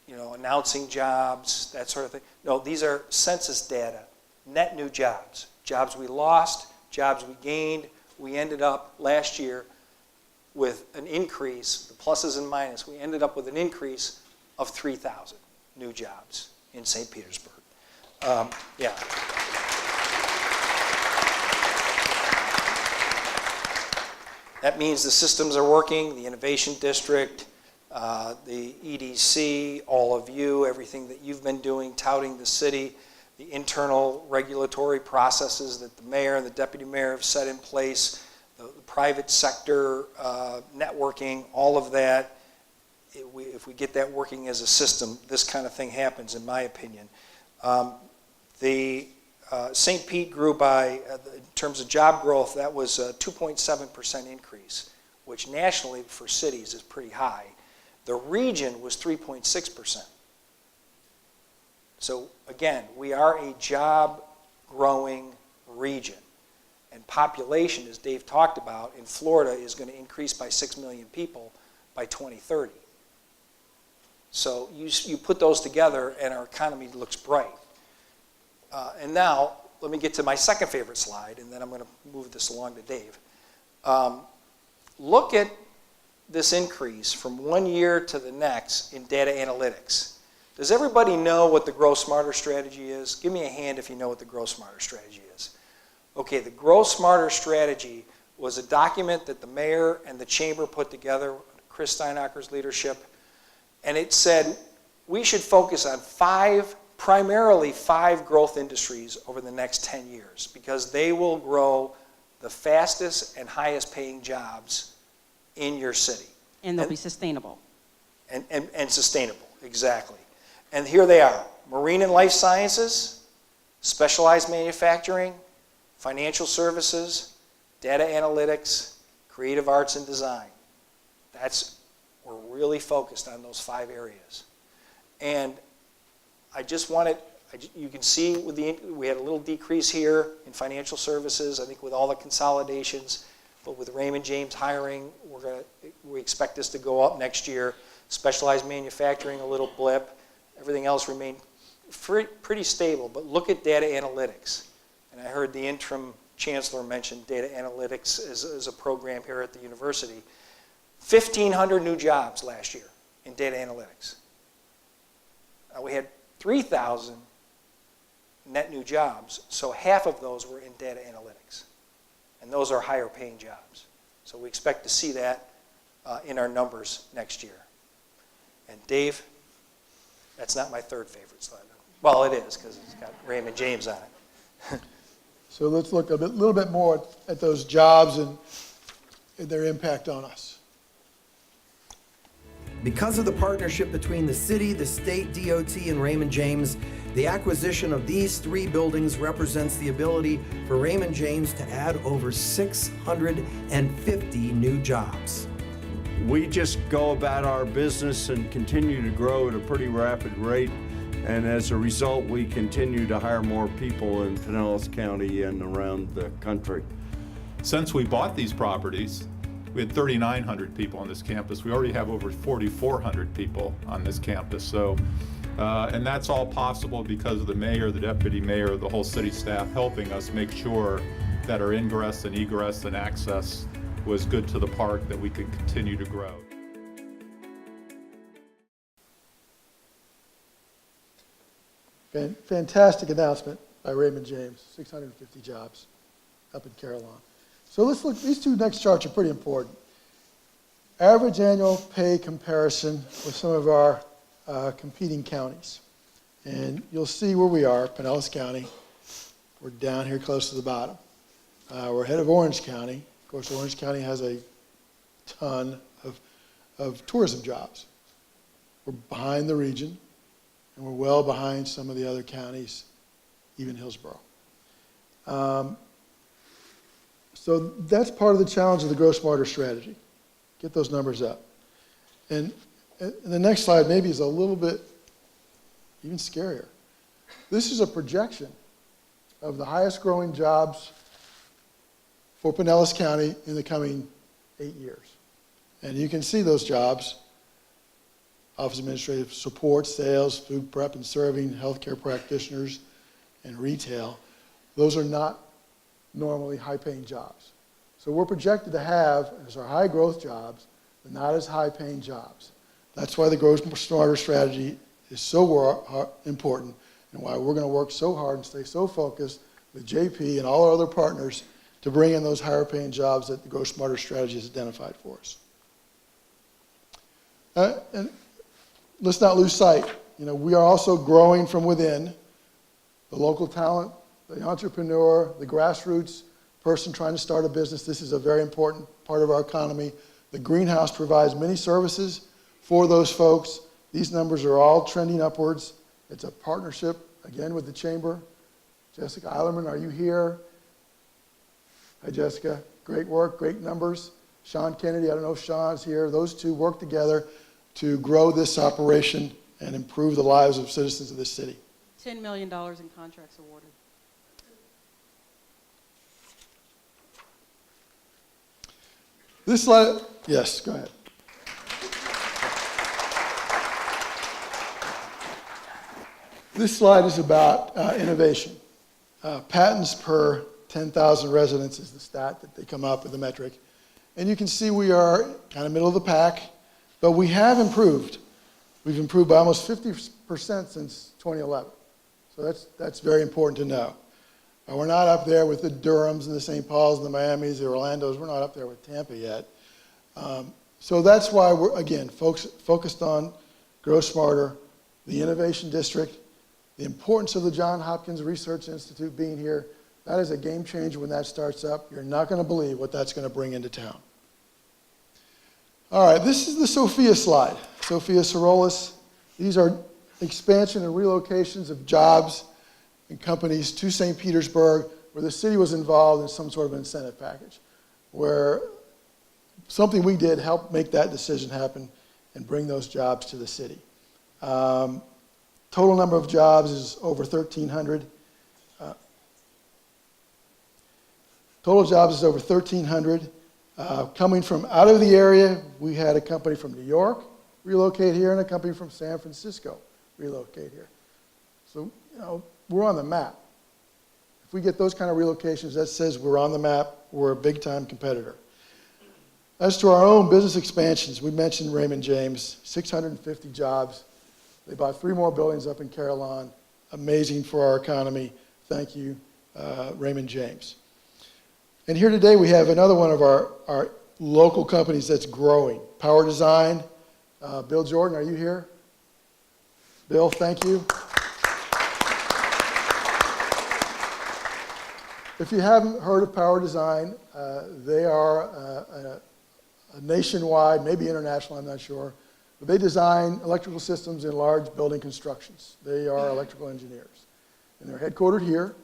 you know, announcing jobs, that sort of thing. No, these are census data, net new jobs. Jobs we lost, jobs we gained. We ended up last year with an increase, the pluses and minuses, we ended up with an increase of 3,000 new jobs in St. Petersburg. Yeah. That means the systems are working, the Innovation District, the EDC, all of you, everything that you've been doing, touting the city, the internal regulatory processes that the mayor and the deputy mayor have set in place, the private sector networking, all of that. If we get that working as a system, this kind of thing happens, in my opinion. St. Pete grew by, in terms of job growth, that was a 2.7% increase, which nationally for cities is pretty high. The region was 3.6%. So again, we are a job-growing region. And population, as Dave talked about, in Florida is going to increase by 6 million people by 2030. So you put those together and our economy looks bright. And now, let me get to my second favorite slide, and then I'm going to move this along to Dave. Look at this increase from one year to the next in data analytics. Does everybody know what the Grow Smarter strategy is? Give me a hand if you know what the Grow Smarter strategy is. Okay, the Grow Smarter strategy was a document that the mayor and the chamber put together, Chris Steinacker's leadership, and it said, we should focus on primarily five growth industries over the next 10 years because they will grow the fastest and highest paying jobs in your city. And they'll be sustainable. And sustainable, exactly. And here they are: marine and life sciences, specialized manufacturing, financial services, data analytics, creative arts and design. We're really focused on those 5 areas. And I just wanted, you can see we had a little decrease here in financial services, I think with all the consolidations, but with Raymond James hiring, we expect this to go up next year. Specialized manufacturing, a little blip. Everything else remained pretty stable, but look at data analytics. And I heard the interim chancellor mention data analytics as a program here at the university. 1,500 new jobs last year in data analytics. We had 3,000 net new jobs, so half of those were in data analytics. And those are higher paying jobs. So we expect to see that in our numbers next year. And Dave, that's not my third favorite slide. Well, it is because it's got Raymond James on it. So let's look a little bit more at those jobs and their impact on us. Because of the partnership between the city, the state, DOT, and Raymond James, the acquisition of these 3 buildings represents the ability for Raymond James to add over 650 new jobs. We just go about our business and continue to grow at a pretty rapid rate. And as a result, we continue to hire more people in Pinellas County and around the country. Since we bought these properties, we had 3,900 people on this campus. We already have over 4,400 people on this campus. So, and that's all possible because of the mayor, the deputy mayor, the whole city staff helping us make sure that our ingress and egress and access was good to the park, that we could continue to grow. Fantastic announcement by Raymond James, 650 jobs up in Carillon. So let's look, these 2 next charts are pretty important. Average annual pay comparison with some of our competing counties. And you'll see where we are, Pinellas County. We're down here close to the bottom. We're ahead of Orange County. Of course, Orange County has a ton of tourism jobs. We're behind the region, and we're well behind some of the other counties, even Hillsborough. So that's part of the challenge of the Grow Smarter strategy. Get those numbers up. And the next slide maybe is a little bit even scarier. This is a projection of the highest growing jobs for Pinellas County in the coming 8 years. And you can see those jobs: office administrative support, sales, food prep and serving, healthcare practitioners, and retail. Those are not normally high-paying jobs. So we're projected to have as our high growth jobs, but not as high-paying jobs. That's why the Grow Smarter strategy is so important, and why we're going to work so hard and stay so focused with JP and all our other partners to bring in those higher-paying jobs that the Grow Smarter strategy has identified for us. And let's not lose sight. We are also growing from within. The local talent, the entrepreneur, the grassroots person trying to start a business. This is a very important part of our economy. The greenhouse provides many services for those folks. These numbers are all trending upwards. It's a partnership, again, with the chamber. Jessica Eilerman, are you here? Hi, Jessica. Great work, great numbers. Sean Kennedy, I don't know if Sean's here. Those 2 work together to grow this operation and improve the lives of citizens of this city. $10 million in contracts awarded. This slide, yes, go ahead. This slide is about innovation. Patents per 10,000 residents is the stat that they come up with, the metric. And you can see we are kind of middle of the pack, but we have improved. We've improved by almost 50% since 2011. So that's very important to know. We're not up there with the Durhams and the St. Pauls and the Miamis, the Orlandos. We're not up there with Tampa yet. So that's why we're, again, focused on Grow Smarter, the Innovation District, the importance of the Johns Hopkins Research Institute being here. That is a game changer when that starts up. You're not going to believe what that's going to bring into town. All right, this is the Sophia slide. Sophia Sorolis. These are expansion and relocations of jobs and companies to St. Petersburg where the city was involved in some sort of incentive package, where something we did helped make that decision happen and bring those jobs to the city. Total number of jobs is over 1,300. Total jobs is over 1,300. Coming from out of the area, we had a company from New York relocate here and a company from San Francisco relocate here. So, you know, we're on the map. If we get those kind of relocations, that says we're on the map, we're a big-time competitor. As to our own business expansions, we mentioned Raymond James, 650 jobs. They bought 3 more buildings up in Carillon. Amazing for our economy. Thank you, Raymond James. And here today we have another one of our local companies that's growing, Power Design. Bill Jordan, are you here? Bill, thank you. If you haven't heard of Power Design, they are a nationwide, maybe international, I'm not sure, but they design electrical systems in large building constructions. They are electrical engineers. And they're headquartered here.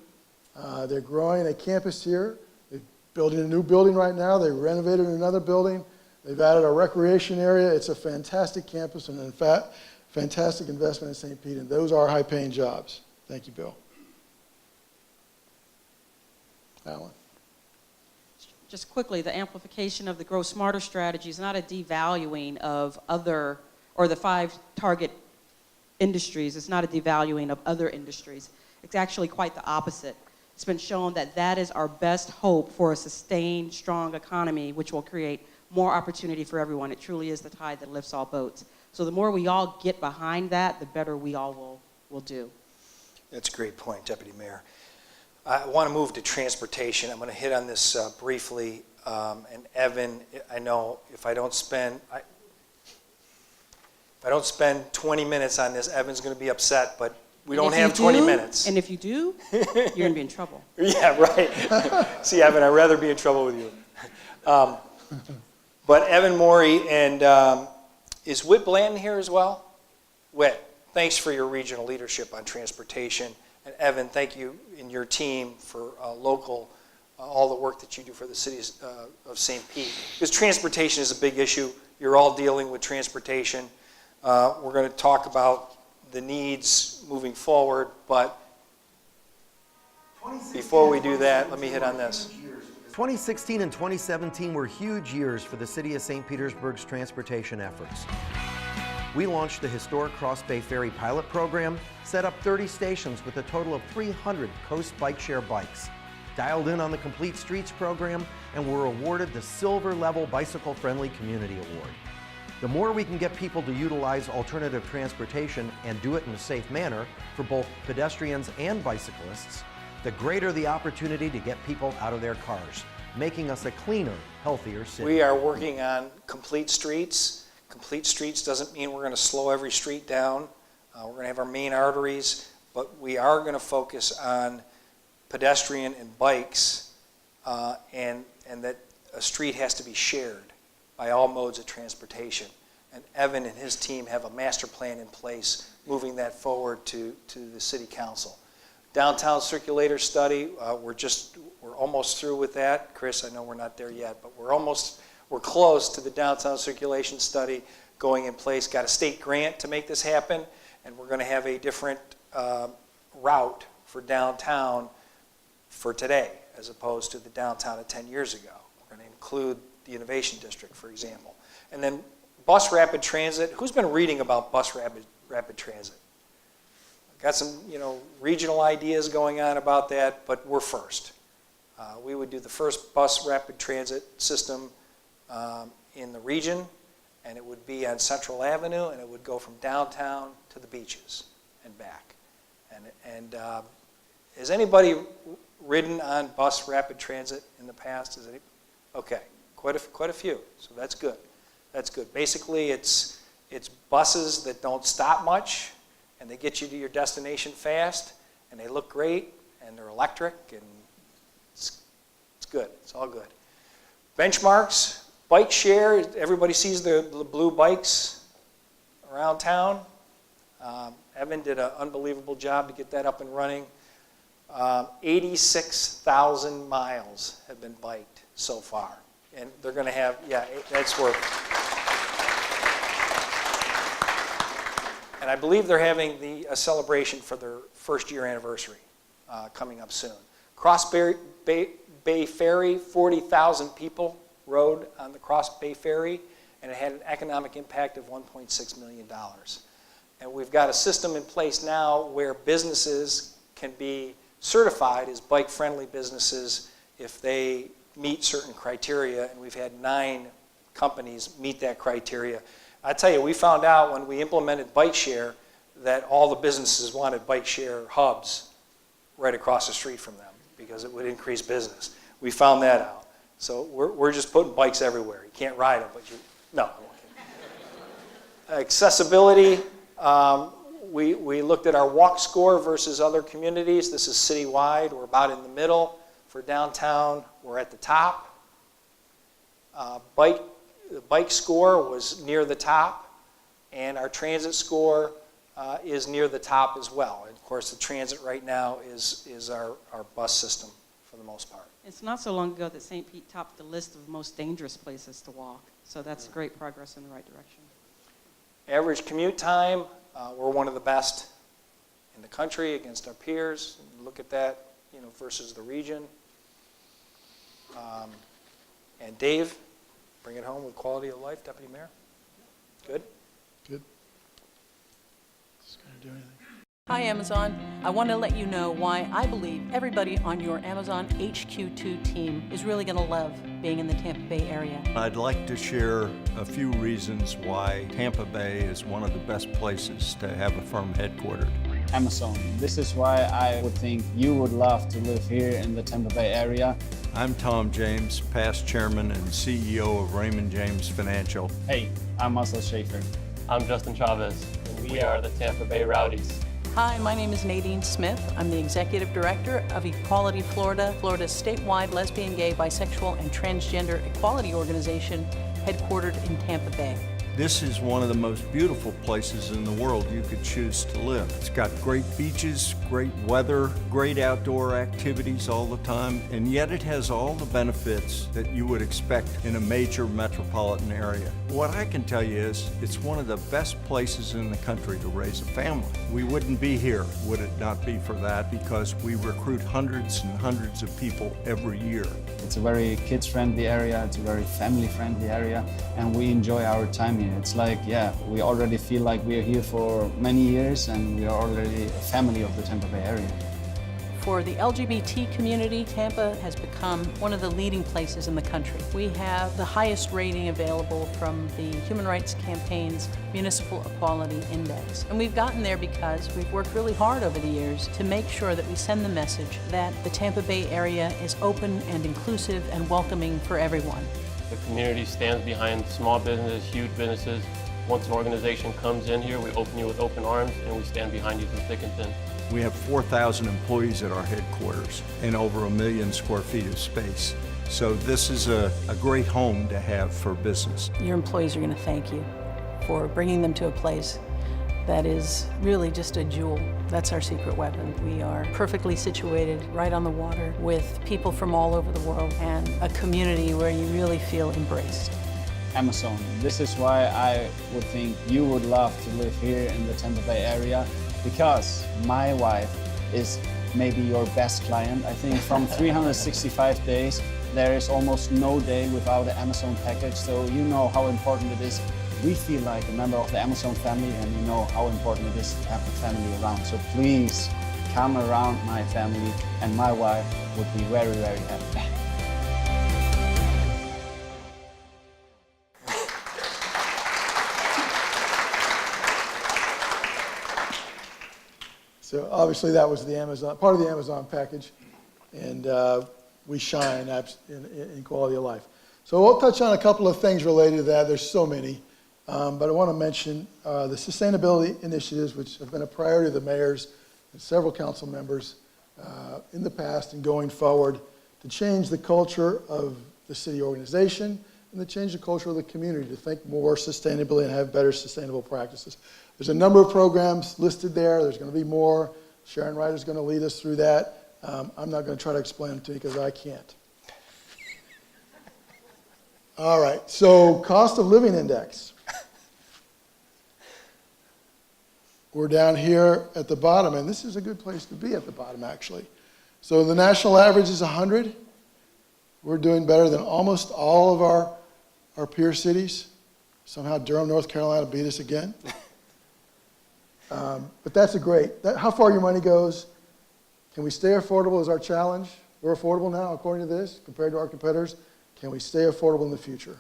They're growing a campus here. They're building a new building right now. They renovated another building. They've added a recreation area. It's a fantastic campus and, in fact, fantastic investment in St. Pete, and those are high-paying jobs. Thank you, Bill. Alan. Just quickly, the amplification of the Grow Smarter strategy is not a devaluing of other, or the 5 target industries. It's not a devaluing of other industries. It's actually quite the opposite. It's been shown that that is our best hope for a sustained, strong economy, which will create more opportunity for everyone. It truly is the tide that lifts all boats. So the more we all get behind that, the better we all will do. That's a great point, Deputy Mayor. I want to move to transportation. I'm going to hit on this briefly. And Evan, I know if I don't spend 20 minutes on this, Evan's going to be upset, but we don't have 20 minutes. And if you do, you're going to be in trouble. Yeah, right. See, Evan, I'd rather be in trouble with you. But Evan Morey and is Whit Blanton here as well? Whit, thanks for your regional leadership on transportation. And Evan, thank you and your team for all the work that you do for the city of St. Pete. Because transportation is a big issue. You're all dealing with transportation. We're going to talk about the needs moving forward, but before we do that, let me hit on this. 2016 and 2017 were huge years for the City of St. Petersburg's transportation efforts. We launched the historic Cross Bay Ferry pilot program, set up 30 stations with a total of 300 Coast Bike Share bikes, dialed in on the Complete Streets program, and were awarded the Silver Level Bicycle Friendly Community Award. The more we can get people to utilize alternative transportation and do it in a safe manner for both pedestrians and bicyclists, the greater the opportunity to get people out of their cars, making us a cleaner, healthier city. We are working on Complete Streets. Complete Streets doesn't mean we're going to slow every street down. We're going to have our main arteries, but we are going to focus on pedestrian and bikes, and that a street has to be shared by all modes of transportation. And Evan and his team have a master plan in place moving that forward to the City Council. Downtown circulator study, we're almost through with that. Chris, I know we're not there yet, but we're close to the downtown circulation study going in place. Got a state grant to make this happen, and we're going to have a different route for downtown for today as opposed to the downtown of 10 years ago. We're going to include the Innovation District, for example. And then bus rapid transit. Who's been reading about bus rapid transit? Got some, regional ideas going on about that, but we're first. We would do the first bus rapid transit system in the region, and it would be on Central Avenue, and it would go from downtown to the beaches and back. And has anybody ridden on bus rapid transit in the past? Okay, quite a few. So that's good. That's good. Basically, it's buses that don't stop much, and they get you to your destination fast, and they look great, and they're electric, and it's good. It's all good. Benchmarks, bike share. Everybody sees the blue bikes around town. Evan did an unbelievable job to get that up and running. 86,000 miles have been biked so far. And they're going to have, yeah, that's worth it. And I believe they're having a celebration for their first year anniversary coming up soon. Cross Bay Ferry, 40,000 people rode on the Cross Bay Ferry, and it had an economic impact of $1.6 million. And we've got a system in place now where businesses can be certified as bike-friendly businesses if they meet certain criteria, and we've had 9 companies meet that criteria. I tell you, we found out when we implemented bike share that all the businesses wanted bike share hubs right across the street from them because it would increase business. We found that out. So we're just putting bikes everywhere. You can't ride them, but you, no. Accessibility, we looked at our walk score versus other communities. This is citywide. We're about in the middle. For downtown, we're at the top. The bike score was near the top, and our transit score is near the top as well. And of course, the transit right now is our bus system for the most part. It's not so long ago that St. Pete topped the list of most dangerous places to walk, so that's great progress in the right direction. Average commute time, we're one of the best in the country against our peers. Look at that, versus the region. And Dave, bring it home with quality of life, Deputy Mayor. Good? Good. Just gonna do anything. Hi Amazon. I want to let you know why I believe everybody on your Amazon HQ2 team is really going to love being in the Tampa Bay area. I'd like to share a few reasons why Tampa Bay is one of the best places to have a firm headquartered. Amazon. This is why I would think you would love to live here in the Tampa Bay area. I'm Tom James, past chairman and CEO of Raymond James Financial. Hey, I'm Marcel Schaefer. I'm Justin Chavez, and we are the Tampa Bay Rowdies. Hi, my name is Nadine Smith. I'm the Executive Director of Equality Florida, Florida's statewide lesbian, gay, bisexual, and transgender equality organization headquartered in Tampa Bay. This is one of the most beautiful places in the world you could choose to live. It's got great beaches, great weather, great outdoor activities all the time, and yet it has all the benefits that you would expect in a major metropolitan area. What I can tell you is it's one of the best places in the country to raise a family. We wouldn't be here would it not be for that, because we recruit hundreds and hundreds of people every year. It's a very kids-friendly area, it's a very family-friendly area, and we enjoy our time here. It's like, yeah, we already feel like we're here for many years and we are already a family of the Tampa Bay area. For the LGBT community, Tampa has become one of the leading places in the country. We have the highest rating available from the Human Rights Campaign's Municipal Equality Index. And we've gotten there because we've worked really hard over the years to make sure that we send the message that the Tampa Bay area is open and inclusive and welcoming for everyone. The community stands behind small businesses, huge businesses. Once an organization comes in here, we open you with open arms and we stand behind you through thick and thin. We have 4,000 employees at our headquarters and over 1 million square feet of space. So this is a great home to have for business. Your employees are going to thank you for bringing them to a place that is really just a jewel. That's our secret weapon. We are perfectly situated right on the water with people from all over the world and a community where you really feel embraced. Amazon. This is why I would think you would love to live here in the Tampa Bay area, because my wife is maybe your best client. I think from 365 days, there is almost no day without an Amazon package, so you know how important it is. We feel like a member of the Amazon family, and you know how important it is to have the family around. So please come around my family, and my wife would be very, very happy. So obviously that was the Amazon, part of the Amazon package, and we shine in quality of life. So we'll touch on a couple of things related to that. There's so many. But I want to mention the sustainability initiatives, which have been a priority of the mayors and several council members in the past and going forward to change the culture of the city organization and to change the culture of the community to think more sustainably and have better sustainable practices. There's a number of programs listed there. There's going to be more. Sharon Ryder's going to lead us through that. I'm not going to try to explain them to you because I can't. All right, so cost of living index. We're down here at the bottom, and this is a good place to be at the bottom, actually. So the national average is 100. We're doing better than almost all of our peer cities. Somehow Durham, North Carolina beat us again. But that's how far your money goes. Can we stay affordable is our challenge. We're affordable now, according to this, compared to our competitors. Can we stay affordable in the future?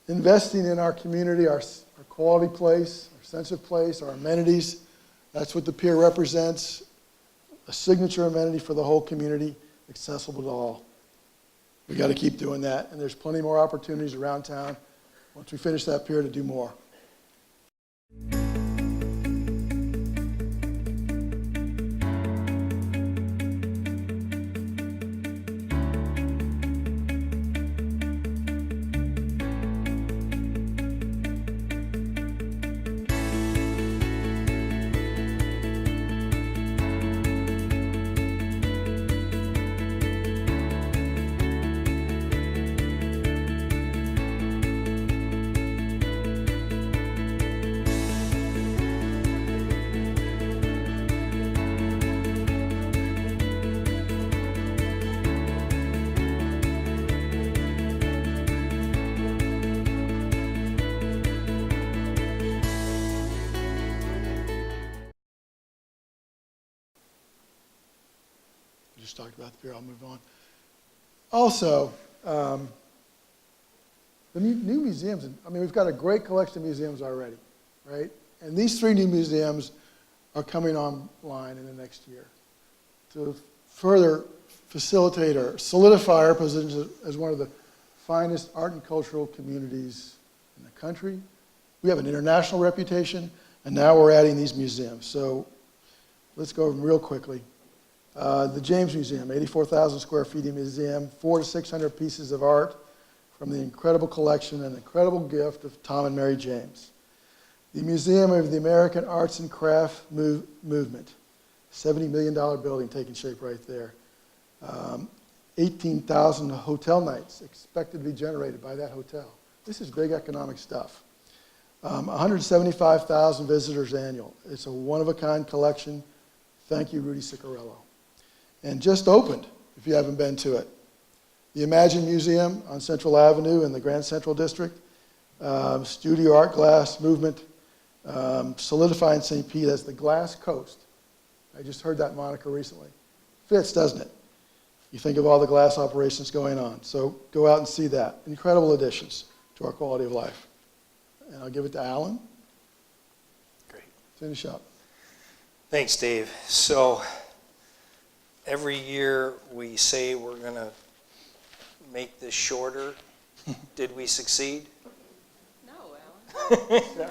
Investing in our community, our quality place, our sense of place, our amenities, that's what the pier represents. A signature amenity for the whole community, accessible to all. We got to keep doing that, and there's plenty more opportunities around town once we finish that pier to do more. Just talked about the pier, I'll move on. Also, the new museums, we've got a great collection of museums already, right? And these 3 new museums are coming online in the next year to further facilitate or solidify our position as one of the finest art and cultural communities in the country. We have an international reputation, and now we're adding these museums. So let's go over them real quickly. The James Museum, 84,000 square feet of museum, 400 to 600 pieces of art from the incredible collection and incredible gift of Tom and Mary James. The Museum of the American Arts and Craft Movement, $70 million building taking shape right there. 18,000 hotel nights expected to be generated by that hotel. This is big economic stuff. 175,000 visitors annual. It's a one-of-a-kind collection. Thank you, Rudy Ciccarello. And just opened, if you haven't been to it, the Imagine Museum on Central Avenue in the Grand Central District. Studio Art Glass Movement, solidifying St. Pete as the Glass Coast. I just heard that moniker recently. Fits, doesn't it? You think of all the glass operations going on. So go out and see that. Incredible additions to our quality of life. And I'll give it to Alan. Great. Finish up. Thanks, Dave. So every year we say we're going to make this shorter. Did we succeed? No, Alan.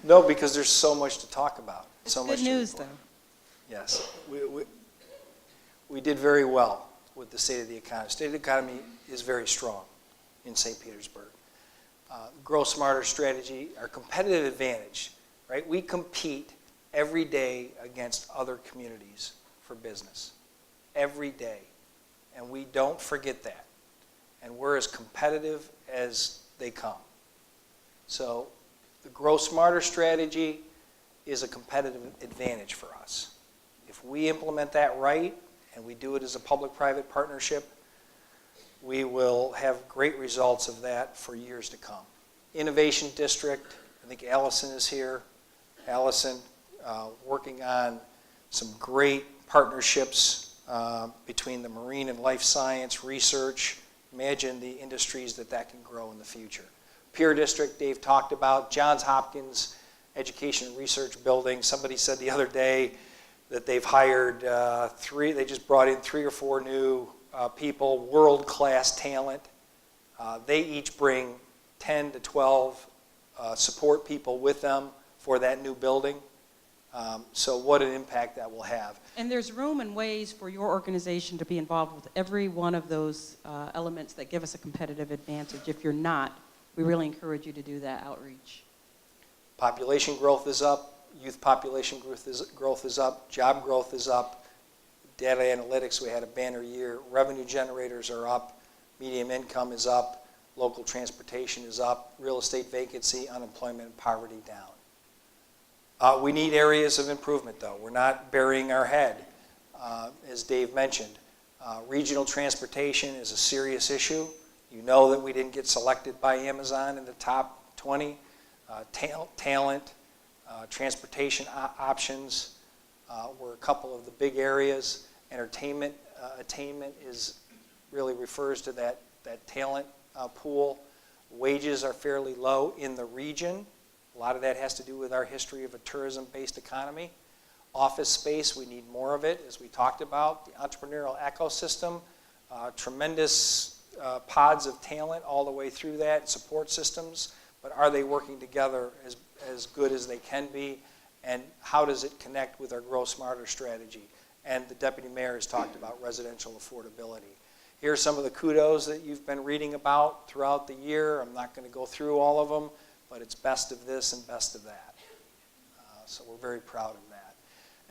No, because there's so much to talk about. It's so good much news, though. Yes. We did very well with the state of the economy. State of the economy is very strong in St. Petersburg. Grow Smarter strategy, our competitive advantage, right? We compete every day against other communities for business. Every day. And we don't forget that. And we're as competitive as they come. So the Grow Smarter strategy is a competitive advantage for us. If we implement that right, and we do it as a public-private partnership, we will have great results of that for years to come. Innovation District, I think Allison is here. Allison, working on some great partnerships between the marine and life science research. Imagine the industries that can grow in the future. Pier District, Dave talked about. Johns Hopkins Education and Research Building. Somebody said the other day that they've hired they just brought in 3 or 4 new people, world-class talent. They each bring 10 to 12 support people with them for that new building. So what an impact that will have. And there's room and ways for your organization to be involved with every one of those elements that give us a competitive advantage. If you're not, we really encourage you to do that outreach. Population growth is up, youth population growth is up, job growth is up, data analytics, we had a banner year, revenue generators are up, median income is up, local transportation is up, real estate vacancy, unemployment, and poverty down. We need areas of improvement though. We're not burying our head, as Dave mentioned. Regional transportation is a serious issue. You know that we didn't get selected by Amazon in the top 20. Talent, transportation options were a couple of the big areas. Entertainment attainment really refers to that talent pool. Wages are fairly low in the region. A lot of that has to do with our history of a tourism-based economy. Office space, we need more of it, as we talked about. The entrepreneurial ecosystem, tremendous pods of talent all the way through that, support systems, but are they working together as good as they can be? And how does it connect with our Grow Smarter strategy? And the Deputy Mayor has talked about residential affordability. Here are some of the kudos that you've been reading about throughout the year. I'm not going to go through all of them, but it's best of this and best of that. So we're very proud of that.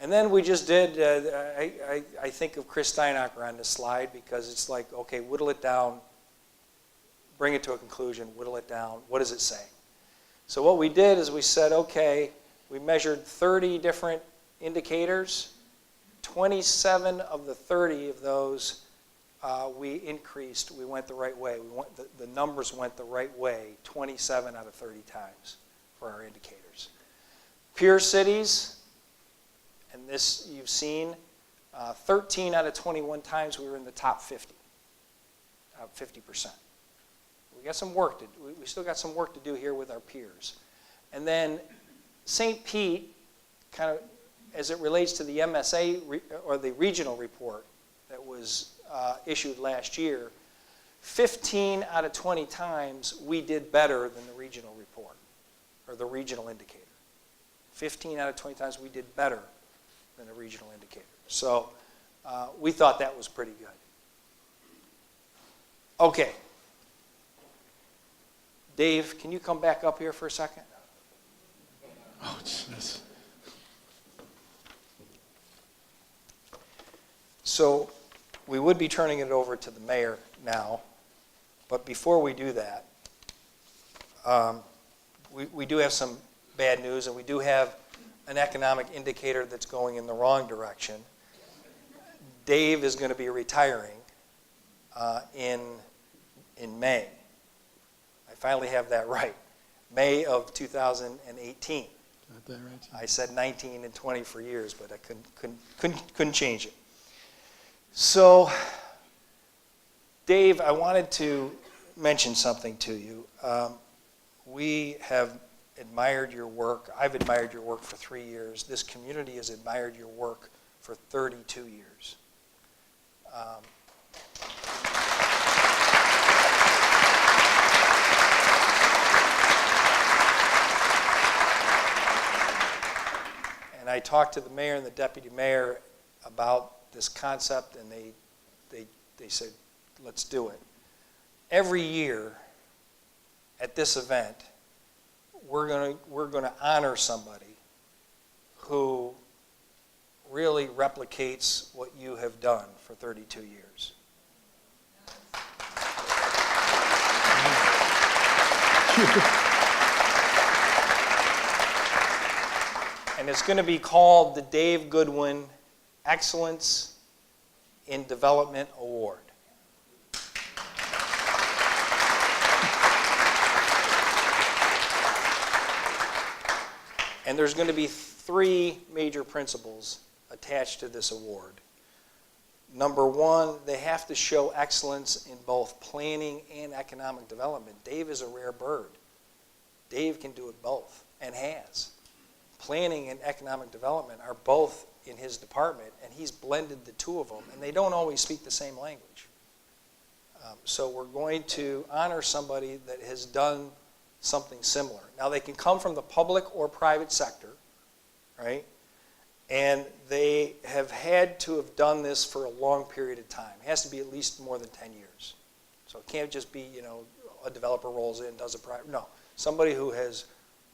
And then we just did, I think of Chris Steinacher on this slide because it's like, okay, whittle it down, bring it to a conclusion, whittle it down, what does it say? So what we did is we said, okay, we measured 30 different indicators. 27 of the 30 of those we increased, we went the right way. The numbers went the right way 27 out of 30 times for our indicators. Peer cities, and this you've seen, 13 out of 21 times we were in the top 50, 50%. We got some work to do. We still got some work to do here with our peers. And then St. Pete, kind of as it relates to the MSA or the regional report that was issued last year, 15 out of 20 times we did better than the regional report or the regional indicator. 15 out of 20 times we did better than the regional indicator. So we thought that was pretty good. Okay. Dave, can you come back up here for a second? Oh, jeez. So we would be turning it over to the mayor now, but before we do that, we do have some bad news, and we do have an economic indicator that's going in the wrong direction. Dave is going to be retiring in May. I finally have that right. May of 2018. Got that right? I said 19 and 20 for years, but I couldn't change it. So, Dave, I wanted to mention something to you. We have admired your work. I've admired your work for 3 years. This community has admired your work for 32 years. And I talked to the mayor and the deputy mayor about this concept, and they said, let's do it. Every year at this event, we're going to honor somebody who really replicates what you have done for 32 years. And it's going to be called the Dave Goodwin Excellence in Development Award. And there's going to be 3 major principles attached to this award. Number 1, they have to show excellence in both planning and economic development. Dave is a rare bird. Dave can do it both, and has. Planning and economic development are both in his department, and he's blended the two of them, and they don't always speak the same language. So we're going to honor somebody that has done something similar. Now, they can come from the public or private sector, right? And they have had to have done this for a long period of time. It has to be at least more than 10 years. So it can't just be, a developer rolls in, does a private, no. Somebody who has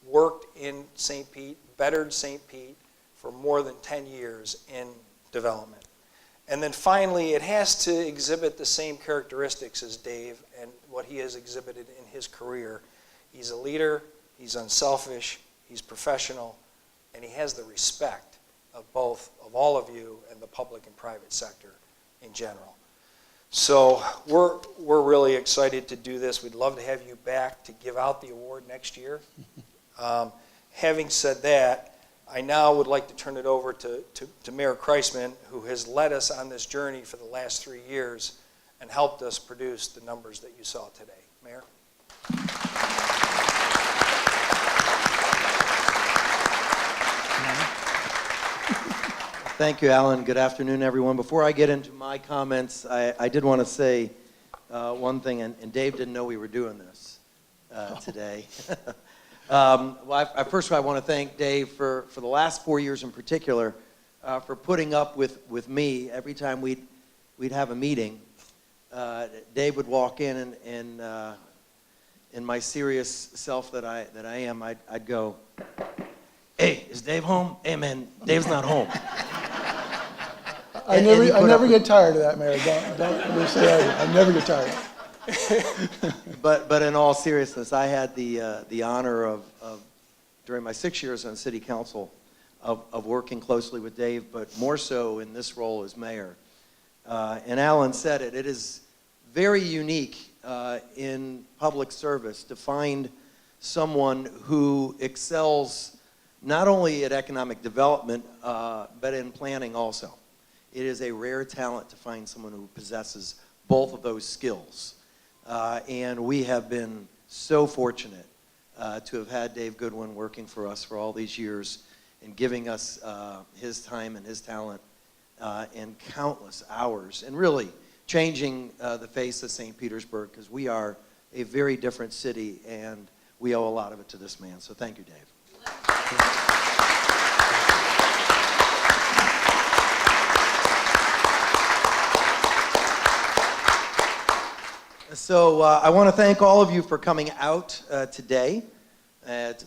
worked in St. Pete, bettered St. Pete for more than 10 years in development. And then finally, it has to exhibit the same characteristics as Dave and what he has exhibited in his career. He's a leader, he's unselfish, he's professional, and he has the respect of all of you and the public and private sector in general. So we're really excited to do this. We'd love to have you back to give out the award next year. Having said that, I now would like to turn it over to Mayor Kreisman, who has led us on this journey for the last 3 years and helped us produce the numbers that you saw today. Mayor? Thank you, Alan. Good afternoon, everyone. Before I get into my comments, I did want to say one thing, and Dave didn't know we were doing this today. First of all, I want to thank Dave for the last 4 years in particular for putting up with me every time we'd have a meeting. Dave would walk in, and in my serious self that I am, I'd go, "Hey, is Dave home? Hey, man, Dave's not home." I never get tired of that, Mayor. Don't understand. I never get tired. But in all seriousness, I had the honor of during my 6 years on City Council of working closely with Dave, but more so in this role as mayor. And Alan said it. It is very unique in public service to find someone who excels not only at economic development, but in planning also. It is a rare talent to find someone who possesses both of those skills. And we have been so fortunate to have had Dave Goodwin working for us for all these years and giving us his time and his talent and countless hours and really changing the face of St. Petersburg, because we are a very different city and we owe a lot of it to this man. So thank you, Dave. So I want to thank all of you for coming out today.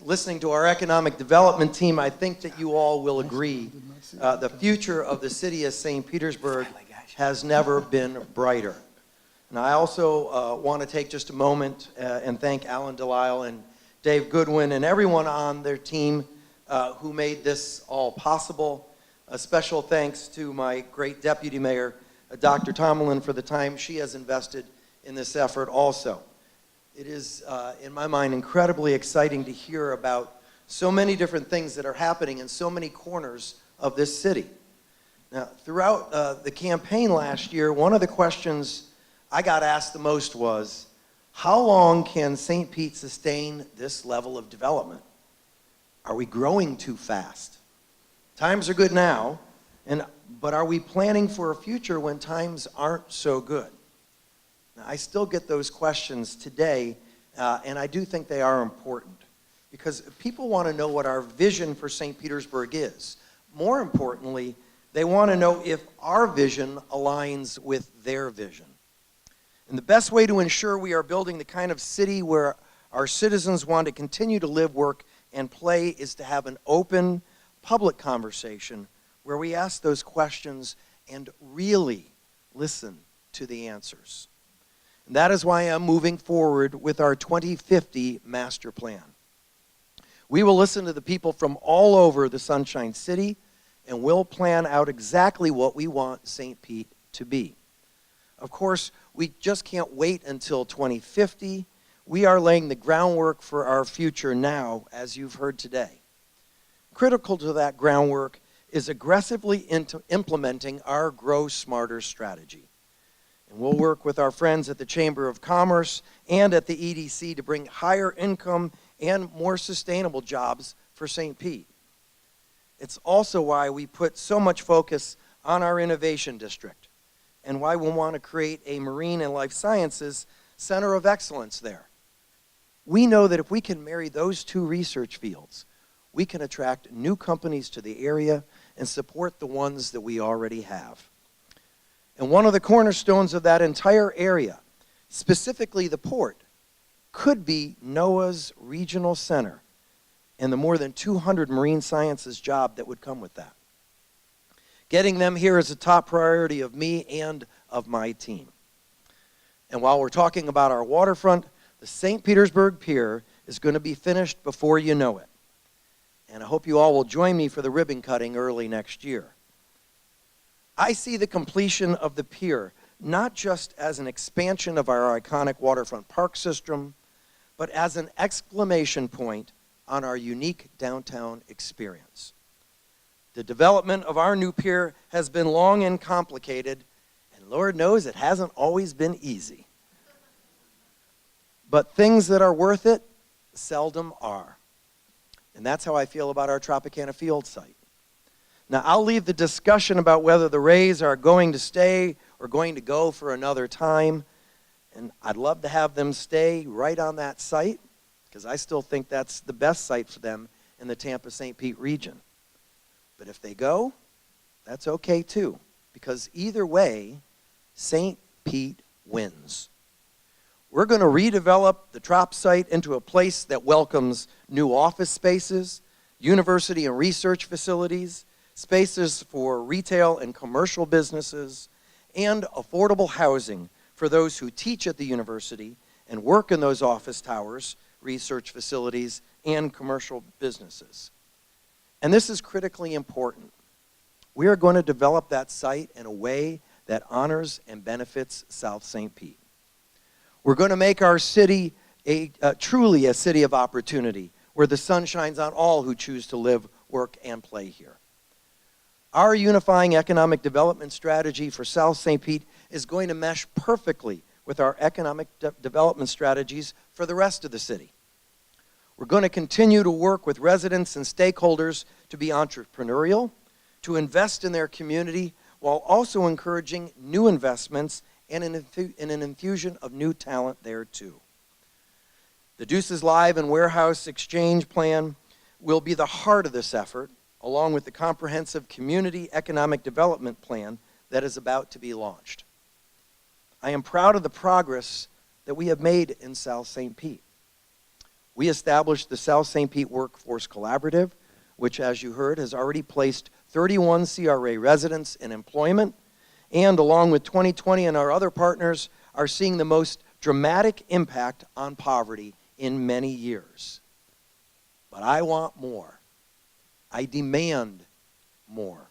Listening to our economic development team, I think that you all will agree the future of the city of St. Petersburg has never been brighter. And I also want to take just a moment and thank Alan Delisle and Dave Goodwin and everyone on their team who made this all possible. A special thanks to my great deputy mayor, Dr. Tomlin, for the time she has invested in this effort also. It is, in my mind, incredibly exciting to hear about so many different things that are happening in so many corners of this city. Now, throughout the campaign last year, one of the questions I got asked the most was, how long can St. Pete sustain this level of development? Are we growing too fast? Times are good now, but are we planning for a future when times aren't so good? Now, I still get those questions today, and I do think they are important because people want to know what our vision for St. Petersburg is. More importantly, they want to know if our vision aligns with their vision. And the best way to ensure we are building the kind of city where our citizens want to continue to live, work, and play is to have an open, public conversation where we ask those questions and really listen to the answers. And that is why I'm moving forward with our 2050 master plan. We will listen to the people from all over the Sunshine City, and we'll plan out exactly what we want St. Pete to be. Of course, we just can't wait until 2050. We are laying the groundwork for our future now, as you've heard today. Critical to that groundwork is aggressively implementing our Grow Smarter strategy. And we'll work with our friends at the Chamber of Commerce and at the EDC to bring higher income and more sustainable jobs for St. Pete. It's also why we put so much focus on our innovation district and why we want to create a marine and life sciences center of excellence there. We know that if we can marry those two research fields, we can attract new companies to the area and support the ones that we already have. And one of the cornerstones of that entire area, specifically the port, could be NOAA's regional center and the more than 200 marine sciences job that would come with that. Getting them here is a top priority of me and of my team. And while we're talking about our waterfront, the St. Petersburg Pier is going to be finished before you know it. And I hope you all will join me for the ribbon cutting early next year. I see the completion of the pier not just as an expansion of our iconic waterfront park system, but as an exclamation point on our unique downtown experience. The development of our new pier has been long and complicated, and Lord knows it hasn't always been easy. But things that are worth it seldom are. And that's how I feel about our Tropicana Field site. Now, I'll leave the discussion about whether the Rays are going to stay or going to go for another time. And I'd love to have them stay right on that site, because I still think that's the best site for them in the Tampa-St. Pete region. But if they go, that's okay too, because either way, St. Pete wins. We're going to redevelop the Trop site into a place that welcomes new office spaces, university and research facilities, spaces for retail and commercial businesses, and affordable housing for those who teach at the university and work in those office towers, research facilities, and commercial businesses. And this is critically important. We are going to develop that site in a way that honors and benefits South St. Pete. We're going to make our city truly a city of opportunity, where the sun shines on all who choose to live, work, and play here. Our unifying economic development strategy for South St. Pete is going to mesh perfectly with our economic development strategies for the rest of the city. We're going to continue to work with residents and stakeholders to be entrepreneurial, to invest in their community, while also encouraging new investments and an infusion of new talent there too. The Deuces Live and Warehouse Exchange Plan will be the heart of this effort, along with the comprehensive community economic development plan that is about to be launched. I am proud of the progress that we have made in South St. Pete. We established the South St. Pete Workforce Collaborative, which, as you heard, has already placed 31 CRA residents in employment, and along with 2020 and our other partners, are seeing the most dramatic impact on poverty in many years. But I want more. I demand more.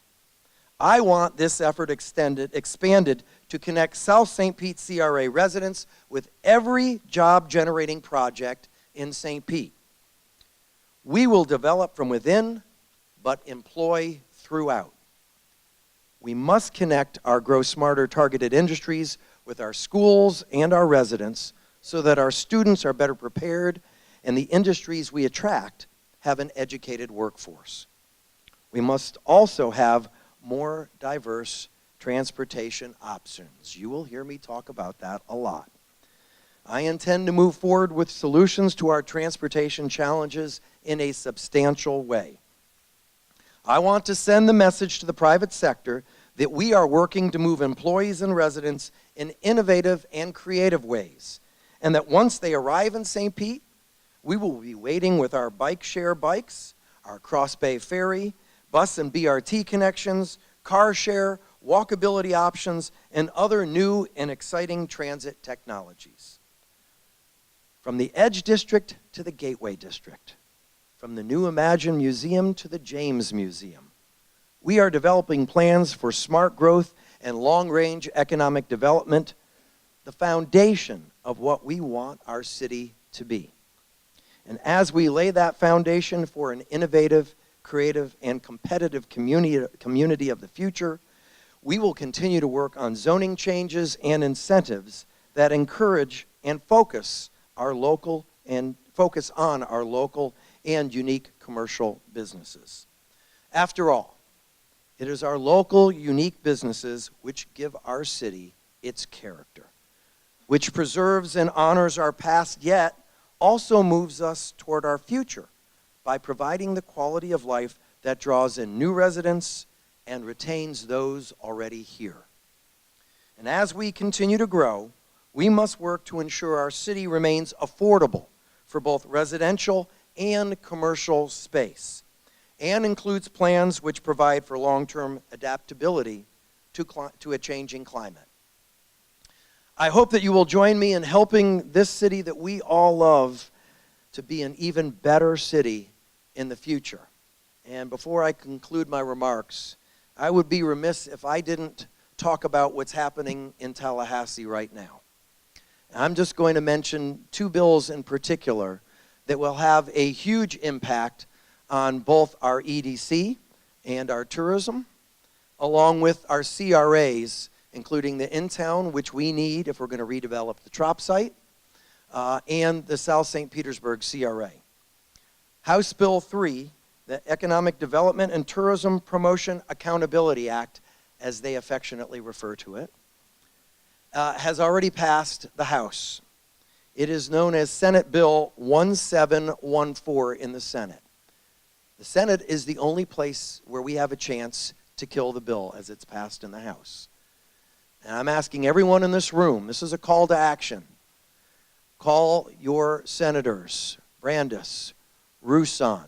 I want this effort expanded to connect South St. Pete CRA residents with every job-generating project in St. Pete. We will develop from within, but employ throughout. We must connect our Grow Smarter targeted industries with our schools and our residents so that our students are better prepared and the industries we attract have an educated workforce. We must also have more diverse transportation options. You will hear me talk about that a lot. I intend to move forward with solutions to our transportation challenges in a substantial way. I want to send the message to the private sector that we are working to move employees and residents in innovative and creative ways, and that once they arrive in St. Pete, we will be waiting with our bike share bikes, our Cross Bay Ferry, bus and BRT connections, car share, walkability options, and other new and exciting transit technologies. From the Edge District to the Gateway District, from the new Imagine Museum to the James Museum, we are developing plans for smart growth and long-range economic development, the foundation of what we want our city to be. And as we lay that foundation for an innovative, creative, and competitive community of the future, we will continue to work on zoning changes and incentives that encourage and focus on our local and unique commercial businesses. After all, It is our local, unique businesses which give our city its character, which preserves and honors our past, yet also moves us toward our future by providing the quality of life that draws in new residents and retains those already here. And as we continue to grow, we must work to ensure our city remains affordable for both residential and commercial space, and includes plans which provide for long-term adaptability to a changing climate. I hope that you will join me in helping this city that we all love to be an even better city in the future. And before I conclude my remarks, I would be remiss if I didn't talk about what's happening in Tallahassee right now. I'm just going to mention two bills in particular that will have a huge impact on both our EDC and our tourism, along with our CRAs, including the in-town, which we need if we're going to redevelop the Trop site, and the South St. Petersburg CRA. House Bill 3, the Economic Development and Tourism Promotion Accountability Act, as they affectionately refer to it, has already passed the House. It is known as Senate Bill 1714 in the Senate. The Senate is the only place where we have a chance to kill the bill as it's passed in the House. And I'm asking everyone in this room, this is a call to action. Call your senators, Brandis, Roussan.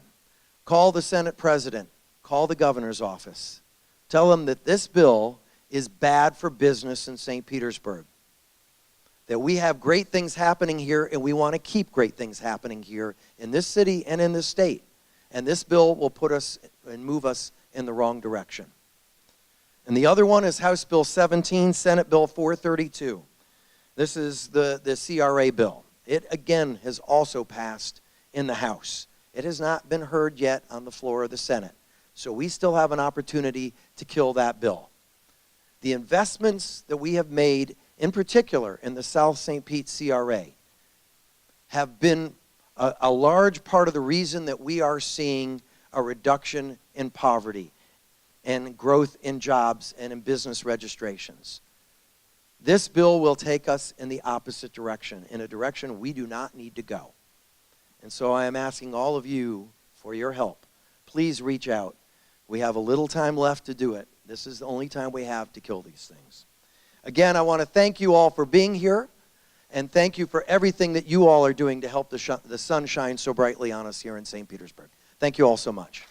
Call the Senate President. Call the governor's office. Tell them that this bill is bad for business in St. Petersburg. That we have great things happening here, and we want to keep great things happening here in this city and in this state. And this bill will put us and move us in the wrong direction. And the other one is House Bill 17, Senate Bill 432. This is the CRA bill. It, again, has also passed in the House. It has not been heard yet on the floor of the Senate. So we still have an opportunity to kill that bill. The investments that we have made, in particular in the South St. Pete CRA, have been a large part of the reason that we are seeing a reduction in poverty and growth in jobs and in business registrations. This bill will take us in the opposite direction, in a direction we do not need to go. And so I am asking all of you for your help. Please reach out. We have a little time left to do it. This is the only time we have to kill these things. Again, I want to thank you all for being here, and thank you for everything that you all are doing to help the sun shine so brightly on us here in St. Petersburg. Thank you all so much.